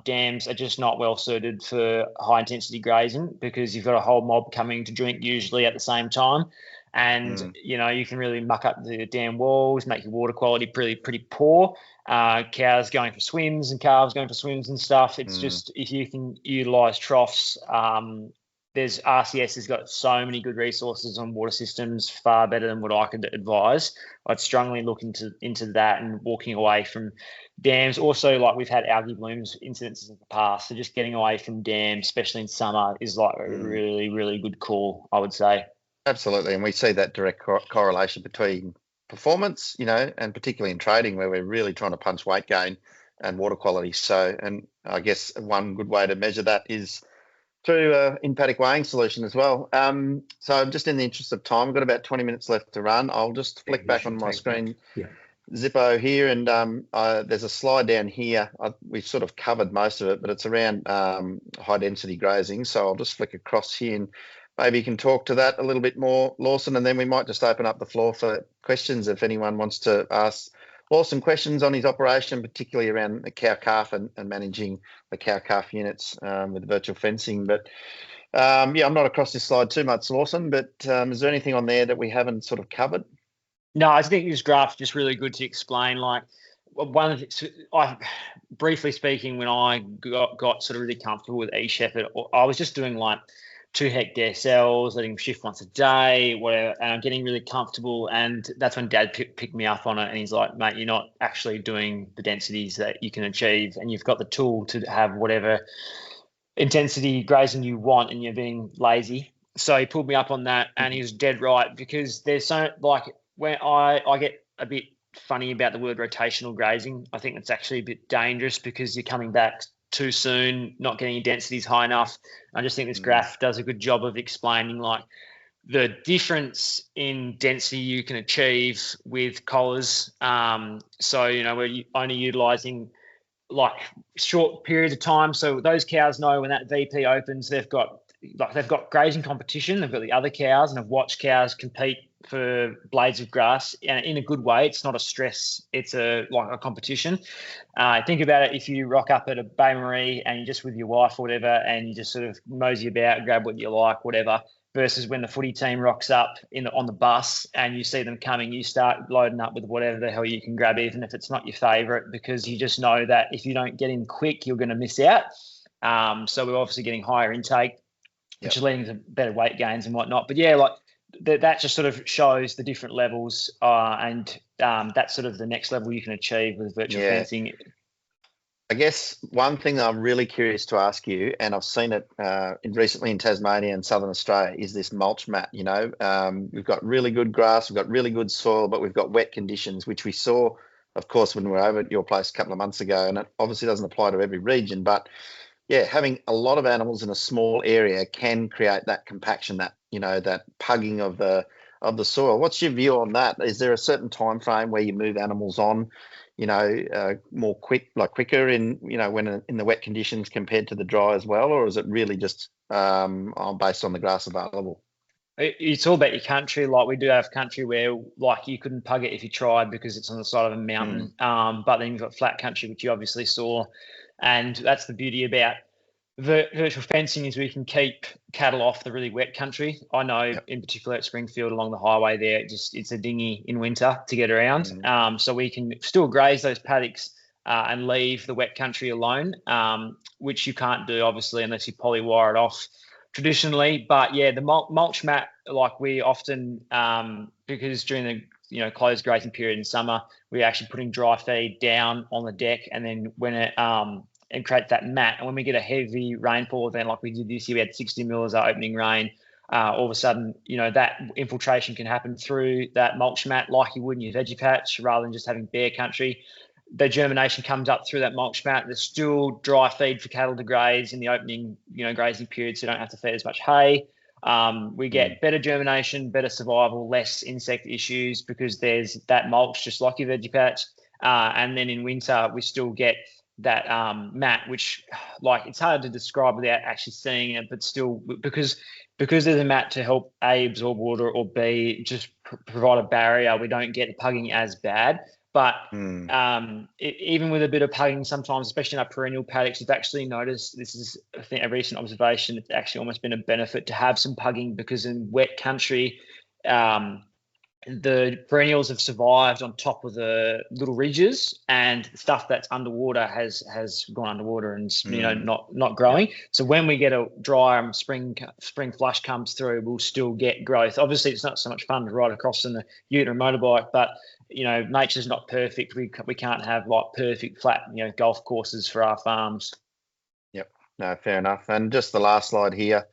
Dams are just not well suited for high intensity grazing, because you've got a whole mob coming to drink usually at the same time. And, you can really muck up the dam walls, make your water quality pretty poor. Cows going for swims and calves going for swims and stuff. It's just, if you can utilise troughs, there's RCS has got so many good resources on water systems, far better than what I could advise. I'd strongly look into that and walking away from dams. Also, like, we've had algae blooms incidences in the past, so just getting away from dams, especially in summer, is like a really, really good call, I would say. Absolutely, and we see that direct correlation between performance, and particularly in trading, where we're really trying to punch weight gain and water quality. So, and I guess one good way to measure that is through in-paddock weighing solution as well. So just in the interest of time, we've got about 20 minutes left to run. I'll just flick back on my screen, Zippo here, and there's a slide down here. We've sort of covered most of it, but it's around high-density grazing. So I'll just flick across here, and maybe you can talk to that a little bit more, Lawson, and then we might just open up the floor for questions if anyone wants to ask Lawson questions on his operation, particularly around the cow-calf and managing the cow-calf units with the virtual fencing. But, I'm not across this slide too much, Lawson, but is there anything on there that we haven't sort of covered? No, I think this graph is just really good to explain. Like, briefly speaking, when I got sort of really comfortable with eShepherd, I was just doing like 2 hectare cells, letting them shift once a day, whatever, and I'm getting really comfortable. And that's when Dad picked me up on it, and he's like, mate, you're not actually doing the densities that you can achieve, and you've got the tool to have whatever intensity grazing you want, and you're being lazy. So he pulled me up on that, and he was dead right, because there's so, like, when I get a bit funny about the word rotational grazing, I think it's actually a bit dangerous, because you're coming back too soon, not getting your densities high enough. I just think this graph does a good job of explaining, like, the difference in density you can achieve with collars. So, we're only utilising like short periods of time. So those cows know when that VP opens, they've got grazing competition. They've got the other cows, and I've watched cows compete for blades of grass, and in a good way. It's not a stress, it's like a competition. Think about it, if you rock up at a Bain Marie and you're just with your wife or whatever, and you just sort of mosey about, grab what you like, whatever, versus when the footy team rocks up on the bus and you see them coming, you start loading up with whatever the hell you can grab, even if it's not your favourite, because you just know that if you don't get in quick, you're going to miss out. So we're obviously getting higher intake, which is leading to better weight gains and whatnot. But yeah, like, that just sort of shows the different levels, and that's sort of the next level you can achieve with virtual fencing. I guess one thing I'm really curious to ask you, and I've seen it recently in Tasmania and Southern Australia, is this mulch mat. We've got really good grass, we've got really good soil, but we've got wet conditions, which we saw, of course, when we were over at your place a couple of months ago. And it obviously doesn't apply to every region, but yeah, having a lot of animals in a small area can create that compaction, that pugging of the soil. What's your view on that? Is there a certain time frame where you move animals on, more quicker in, when in the wet conditions compared to the dry as well, or is it really just based on the grass available? It's all about your country. Like, we do have country where, like, you couldn't pug it if you tried because it's on the side of a mountain. But then you've got flat country, which you obviously saw, and that's the beauty about virtual fencing, is we can keep cattle off the really wet country. I know in particular at Springfield along the highway there, it's a dinghy in winter to get around. So we can still graze those paddocks and leave the wet country alone, which you can't do obviously unless you polywire it off traditionally. But yeah, the mulch mat, like, we often, because during the closed grazing period in summer, we're actually putting dry feed down on the deck, and then when it and create that mat. And when we get a heavy rainfall event like we did this year, we had 60 mils our opening rain. All of a sudden, that infiltration can happen through that mulch mat like you would in your veggie patch, rather than just having bare country. The germination comes up through that mulch mat. There's still dry feed for cattle to graze in the opening, grazing period, so you don't have to feed as much hay. We get better germination, better survival, less insect issues because there's that mulch, just like your veggie patch. And then in winter, we still get that mat, which, like, it's hard to describe without actually seeing it, but still, because there's a mat to help A, absorb water, or B, just provide a barrier, we don't get the pugging as bad. But even with a bit of pugging sometimes, especially in our perennial paddocks, you've actually noticed, this is, I think, a recent observation, it's actually almost been a benefit to have some pugging, because in wet country, the perennials have survived on top of the little ridges, and stuff that's underwater has gone underwater and not growing. So when we get a dry spring flush comes through, we'll still get growth. Obviously, it's not so much fun to ride across in a ute or a motorbike, but nature's not perfect. We can't have like perfect flat golf courses for our farms. Yep, no, fair enough. And just the last slide here.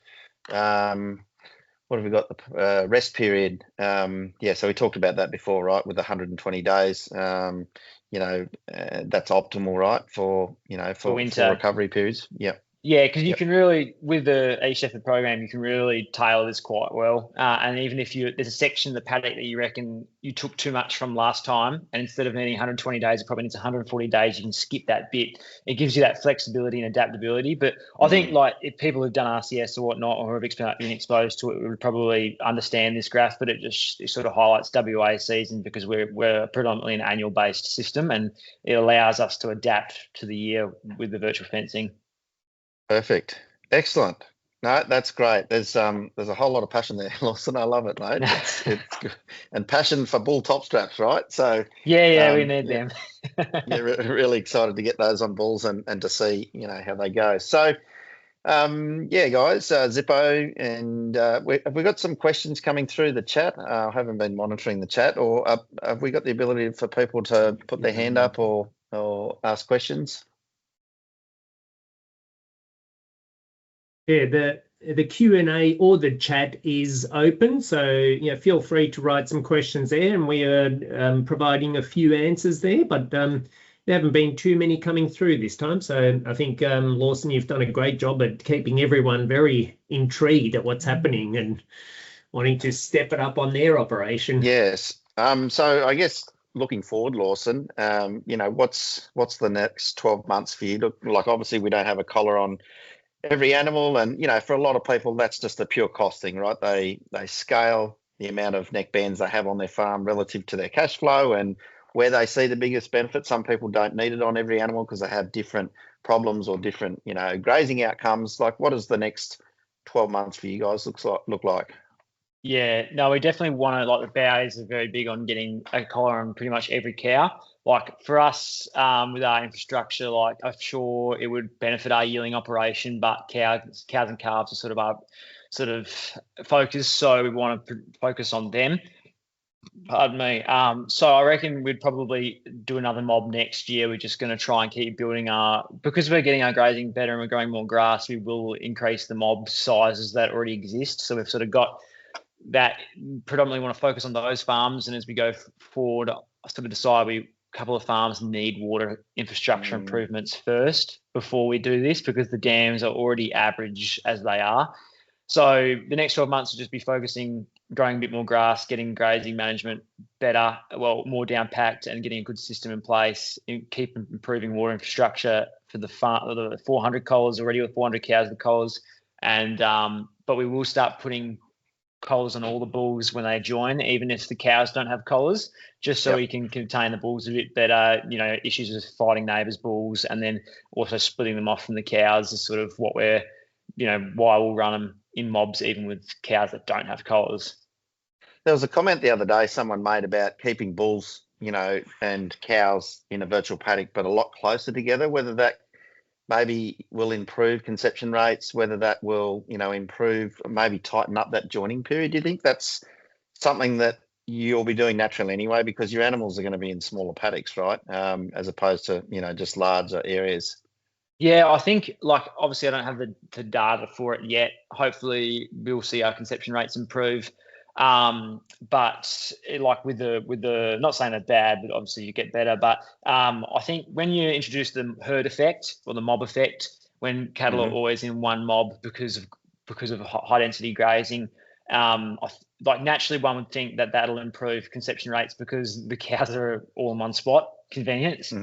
What have we got? The rest period. So we talked about that before, right? With 120 days. That's optimal, right? For winter, for recovery periods. Yep. Yeah, because you can really, with the eShepherd program, you can really tailor this quite well. And even if there's a section of the paddock that you reckon you took too much from last time, and instead of needing 120 days, it probably needs 140 days, you can skip that bit. It gives you that flexibility and adaptability. But I think, like, if people who've done RCS or whatnot, or have been exposed to it, would probably understand this graph. But it sort of highlights WA season, because we're predominantly an annual-based system, and it allows us to adapt to the year with the virtual fencing. Perfect. Excellent. No, that's great. There's a whole lot of passion there, Lawson. I love it, mate. It's good. And passion for bull top straps, right? So yeah, we need them. Really excited to get those on bulls and to see how they go. So guys, Zippo, and have we got some questions coming through the chat? I haven't been monitoring the chat, or have we got the ability for people to put their hand up or ask questions? Yeah, the Q&A or the chat is open, so feel free to write some questions there, and we are providing a few answers there, but there haven't been too many coming through this time. So I think, Lawson, you've done a great job at keeping everyone very intrigued at what's happening and wanting to step it up on their operation. Yes. So I guess looking forward, Lawson, what's the next 12 months for you? Like, obviously we don't have a collar on every animal, and for a lot of people that's just a pure cost thing, right? They scale the amount of neck bands they have on their farm relative to their cash flow and where they see the biggest benefit. Some people don't need it on every animal because they have different problems or different grazing outcomes. Like, what does the next 12 months for you guys look like? Yeah, no, we definitely want to, like, the Bowies are very big on getting a collar on pretty much every cow. Like, for us, with our infrastructure, like, I'm sure it would benefit our yearling operation, but cows and calves are sort of our focus, so we want to focus on them. Pardon me. So I reckon we'd probably do another mob next year. We're just going to try and keep building because we're getting our grazing better and we're growing more grass, we will increase the mob sizes that already exist. So we've sort of got that, predominantly want to focus on those farms. And as we go forward, I sort of decide a couple of farms need water infrastructure improvements first before we do this, because the dams are already average as they are. So the next 12 months will just be focusing, growing a bit more grass, getting grazing management better, more down packed, and getting a good system in place, and keep improving water infrastructure for the 400 collars already, with 400 cows with collars. And but we will start putting collars on all the bulls when they join, even if the cows don't have collars, just so we can contain the bulls a bit better. Issues with fighting neighbours' bulls, and then also splitting them off from the cows is sort of what we're, why we'll run them in mobs, even with cows that don't have collars. There was a comment the other day someone made about keeping bulls, and cows in a virtual paddock, but a lot closer together, whether that maybe will improve conception rates, whether that will, improve, maybe tighten up that joining period. Do you think that's something that you'll be doing naturally anyway, because your animals are going to be in smaller paddocks, right? As opposed to, just larger areas. Yeah, I think, obviously I don't have the data for it yet. Hopefully we'll see our conception rates improve. But with the, not saying they're bad, but obviously you get better. But I think when you introduce the herd effect or the mob effect, when cattle are always in one mob because of high density grazing, naturally one would think that that'll improve conception rates because the cows are all in one spot. Convenience,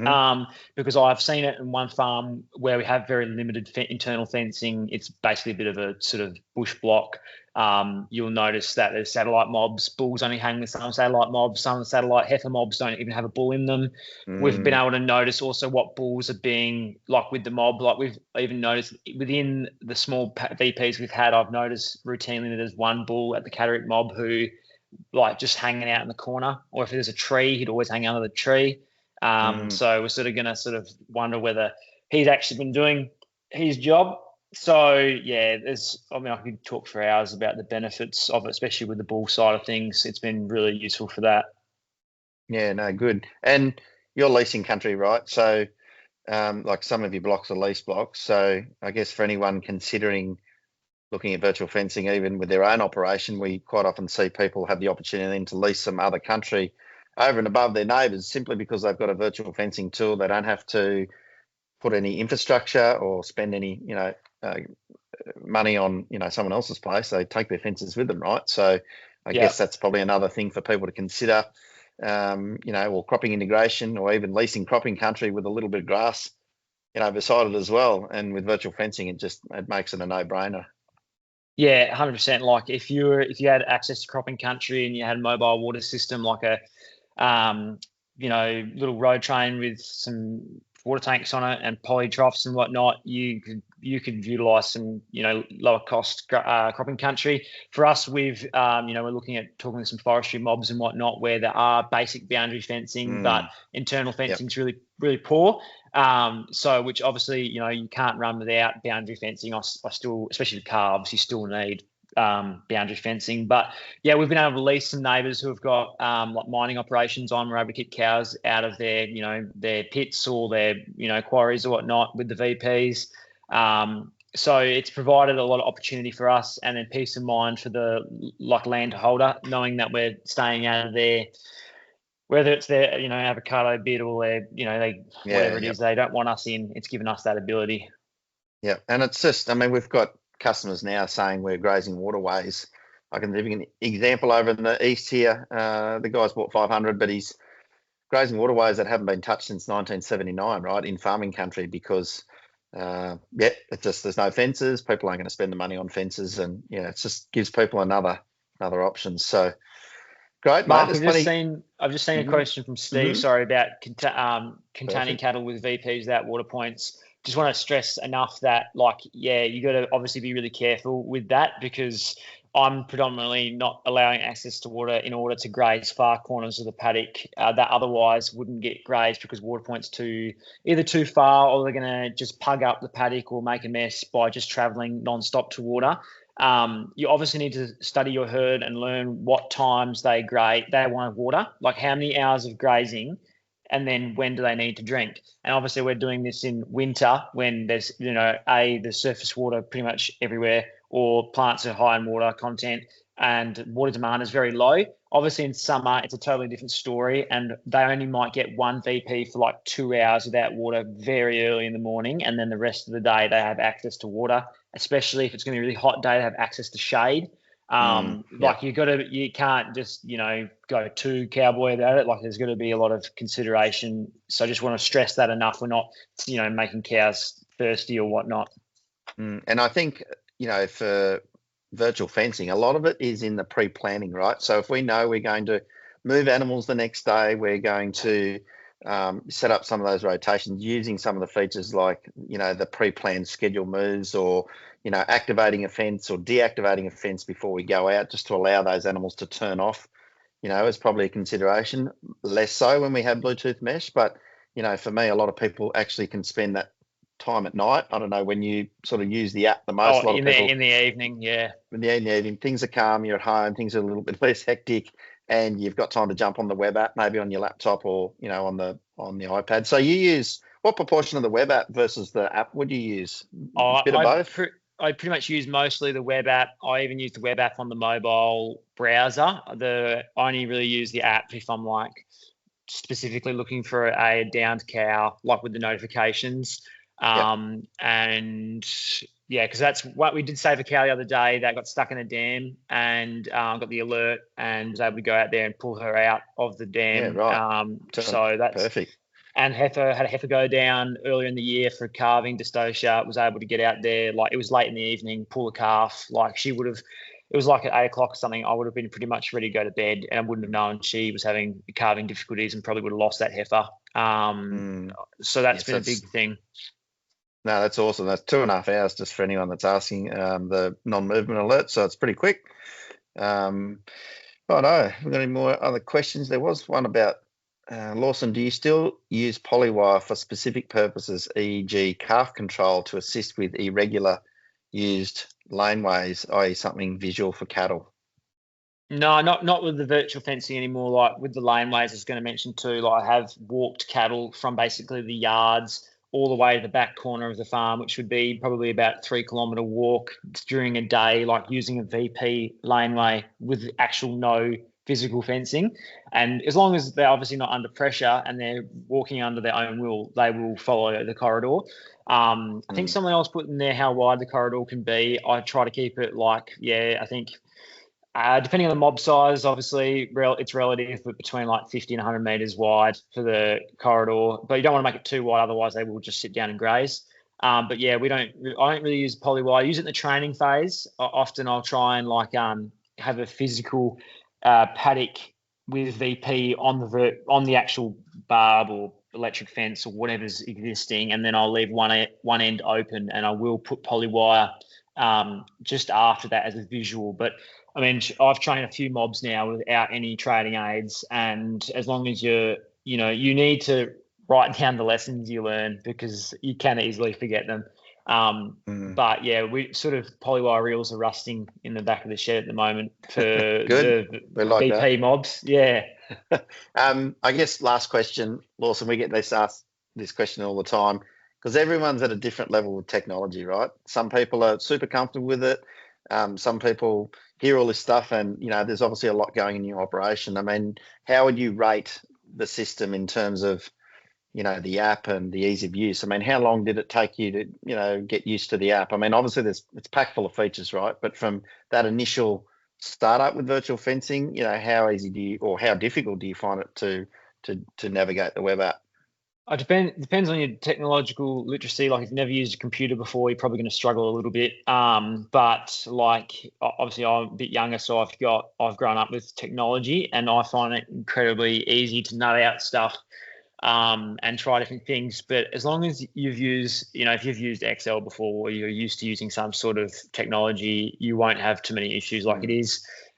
because I've seen it in one farm where we have very limited internal fencing. It's basically a bit of a sort of bush block. You'll notice that there's satellite mobs. Bulls only hang with some satellite mobs. Some of the satellite heifer mobs don't even have a bull in them. We've been able to notice also what bulls are being with the mob. We've even noticed within the small VPs we've had, I've noticed routinely that there's one bull at the cataract mob who just hanging out in the corner, or if there's a tree, he'd always hang under the tree. So we're sort of going to wonder whether he's actually been doing his job. So yeah, I could talk for hours about the benefits of it, especially with the bull side of things. It's been really useful for that. Yeah, no, good. And you're leasing country, right? So some of your blocks are lease blocks. So I guess for anyone considering looking at virtual fencing, even with their own operation, we quite often see people have the opportunity to lease some other country over and above their neighbours, simply because they've got a virtual fencing tool. They don't have to put any infrastructure or spend any, money on, someone else's place. They take their fences with them, right? So I guess that's probably another thing for people to consider, or cropping integration, or even leasing cropping country with a little bit of grass, beside it as well. And with virtual fencing, it makes it a no-brainer. Yeah, 100%. If you had access to cropping country and you had a mobile water system, like a little road train with some water tanks on it and poly troughs and whatnot, you could utilize some lower cost cropping country. For us, we're looking at talking to some forestry mobs and whatnot where there are basic boundary fencing, but internal fencing is really, really poor. So which obviously you can't run without boundary fencing. I still, especially with calves, you still need boundary fencing. But yeah, we've been able to lease some neighbours who have got mining operations on. We're able to keep cows out of their their pits or their quarries or whatnot with the VPs. So it's provided a lot of opportunity for us, and then peace of mind for the land holder, knowing that we're staying out of their, whether it's their avocado bit or their whatever it is they don't want us in. It's given us that ability. Yeah, and it's just, we've got customers now saying we're grazing waterways. I can give you an example over in the east here. The guy's bought 500, but he's grazing waterways that haven't been touched since 1979, right, in farming country, because there's no fences. People aren't going to spend the money on fences, and it just gives people another option. So great, Mark, mate. I've just seen a question from Steve. Sorry, about containing cattle with VPs without water points. Just want to stress enough that, you got to obviously be really careful with that, because I'm predominantly not allowing access to water in order to graze far corners of the paddock that otherwise wouldn't get grazed because water point's either too far, or they're going to just pug up the paddock or make a mess by just travelling non-stop to water. You obviously need to study your herd and learn what times they want water, like how many hours of grazing, and then when do they need to drink. And obviously we're doing this in winter when there's, the surface water pretty much everywhere, or plants are high in water content and water demand is very low. Obviously in summer, it's a totally different story, and they only might get one VP for like 2 hours without water very early in the morning. And then the rest of the day they have access to water, especially if it's going to be a really hot day, they have access to shade. Like you can't just, go too cowboy about it. Like there's got to be a lot of consideration. So I just want to stress that enough. We're not, making cows thirsty or whatnot. And I think, for virtual fencing, a lot of it is in the pre-planning, right? So if we know we're going to move animals the next day, we're going to set up some of those rotations using some of the features like, the pre-planned schedule moves, or, activating a fence or deactivating a fence before we go out, just to allow those animals to turn off, is probably a consideration. Less so when we have Bluetooth mesh, but, for me, a lot of people actually can spend that time at night. I don't know when you sort of use the app the most. In the evening, yeah. In the evening, things are calm, you're at home, things are a little bit less hectic, and you've got time to jump on the web app, maybe on your laptop or, on the iPad. So you use, what proportion of the web app versus the app would you use? A bit of both? I pretty much use mostly the web app. I even use the web app on the mobile browser. I only really use the app if I'm like specifically looking for a downed cow, like with the notifications. And yeah, because that's what we did save a cow the other day that got stuck in a dam, and got the alert and was able to go out there and pull her out of the dam. Yeah, right. So that's perfect. And had a heifer go down earlier in the year for calving. Dystocia was able to get out there, like it was late in the evening, pull a calf. Like it was like at 8 o'clock or something. I would have been pretty much ready to go to bed, and I wouldn't have known she was having calving difficulties and probably would have lost that heifer. So that's been a big thing. No, that's awesome. That's 2.5 hours, just for anyone that's asking, the non-movement alert. So it's pretty quick. Oh no, we've got any more other questions? There was one about, Lawson, do you still use polywire for specific purposes, e.g. calf control, to assist with irregular used laneways, i.e. something visual for cattle? No, not with the virtual fencing anymore. Like with the laneways, I was going to mention too, like I have walked cattle from basically the yards all the way to the back corner of the farm, which would be probably about 3 kilometre walk during a day, like using a VP laneway with actual no physical fencing. And as long as they're obviously not under pressure and they're walking under their own will, they will follow the corridor. I think someone else put in there how wide the corridor can be. I try to keep it like, I think depending on the mob size, obviously it's relative, but between like 50 and 100 metres wide for the corridor. But you don't want to make it too wide, otherwise they will just sit down and graze. But yeah, I don't really use polywire. I use it in the training phase. Often I'll try and like have a physical paddock with VP on the actual barb or electric fence or whatever's existing, and then I'll leave one end open, and I will put polywire just after that as a visual. But I mean, I've trained a few mobs now without any training aids, and as long as you need to write down the lessons you learn, because you can easily forget them. But yeah, we sort of polywire reels are rusting in the back of the shed at the moment for the like VP mobs. Yeah. I guess last question, Lawson, we get asked this question all the time because everyone's at a different level of technology, right? Some people are super comfortable with it. Some people hear all this stuff and, there's obviously a lot going in your operation. I mean, how would you rate the system in terms of, the app and the ease of use? I mean, how long did it take you to, get used to the app? I mean, obviously it's packed full of features, right? But from that initial startup with virtual fencing, how easy how difficult do you find it to navigate the web app? It depends on your technological literacy. Like if you've never used a computer before, you're probably going to struggle a little bit. But like obviously I'm a bit younger, so I've grown up with technology, and I find it incredibly easy to know out stuff and try different things. But as long as you've used, if you've used Excel before, or you're used to using some sort of technology, you won't have too many issues. Like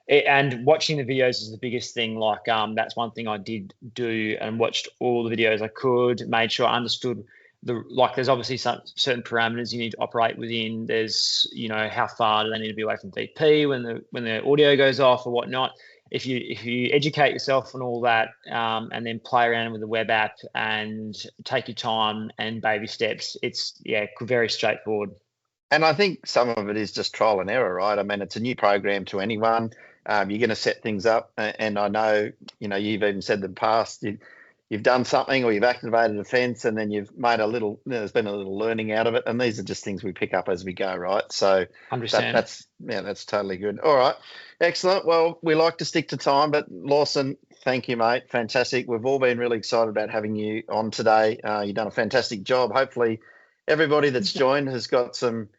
and watching the videos is the biggest thing. Like that's one thing I did do, and watched all the videos I could, made sure I understood there's obviously some certain parameters you need to operate within. There's, how far do they need to be away from DP when the audio goes off or whatnot. If you educate yourself on all that, and then play around with the web app and take your time and baby steps, it's very straightforward. And I think some of it is just trial and error, right? I mean, it's a new program to anyone. You're going to set things up, and I know, you've even said in the past you've done something or you've activated a fence, and then you've made there's been a little learning out of it, and these are just things we pick up as we go, right? So that's totally good. All right, excellent. Well, we like to stick to time, but Lawson, thank you, mate. Fantastic. We've all been really excited about having you on today. You've done a fantastic job. Hopefully, everybody that's joined has got some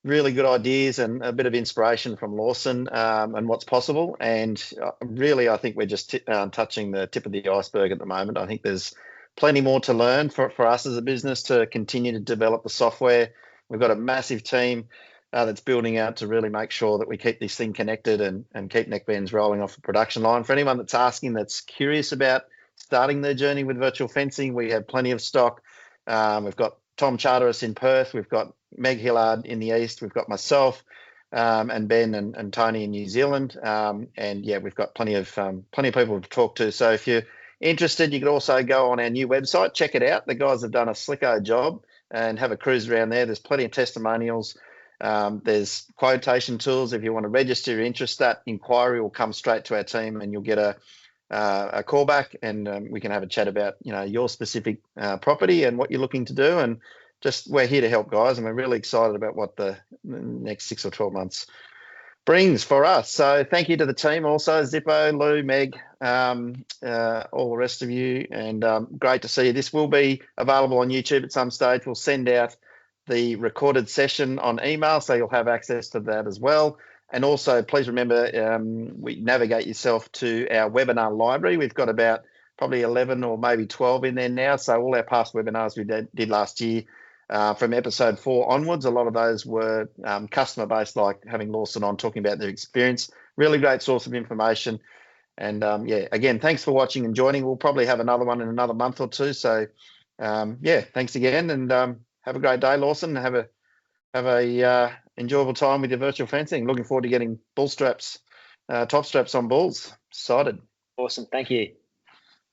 really good ideas and a bit of inspiration from Lawson and what's possible. And really, I think we're just touching the tip of the iceberg at the moment. I think there's plenty more to learn for us as a business to continue to develop the software. We've got a massive team that's building out to really make sure that we keep this thing connected and keep neckbands rolling off the production line. For anyone that's asking, that's curious about starting their journey with virtual fencing, we have plenty of stock. We've got Tom Charteris in Perth. We've got Meg Hillard in the east. We've got myself and Ben and Tony in New Zealand. We've got plenty of people to talk to. So if you're interested, you could also go on our new website, check it out. The guys have done a slicko job and have a cruise around there. There's plenty of testimonials. There's quotation tools. If you want to register your interest, that inquiry will come straight to our team, and you'll get a call back, and we can have a chat about your specific property and what you're looking to do. And just, we're here to help, guys, and we're really excited about what the next 6 or 12 months brings for us. So thank you to the team also, Zippo, Lou, Meg, all the rest of you, and great to see you. This will be available on YouTube at some stage. We'll send out the recorded session on email, so you'll have access to that as well. And also, please remember, we navigate yourself to our webinar library. We've got about probably 11 or maybe 12 in there now. So all our past webinars we did last year, from episode 4 onwards, a lot of those were customer-based, like having Lawson on talking about their experience. Really great source of information. And again, thanks for watching and joining. We'll probably have another one in another month or two. So thanks again, and have a great day, Lawson. Have a enjoyable time with your virtual fencing. Looking forward to getting bull straps, top straps on bulls. Excited. Awesome. Thank you.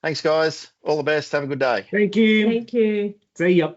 Thanks, guys. All the best. Have a good day. Thank you. Thank you. See ya.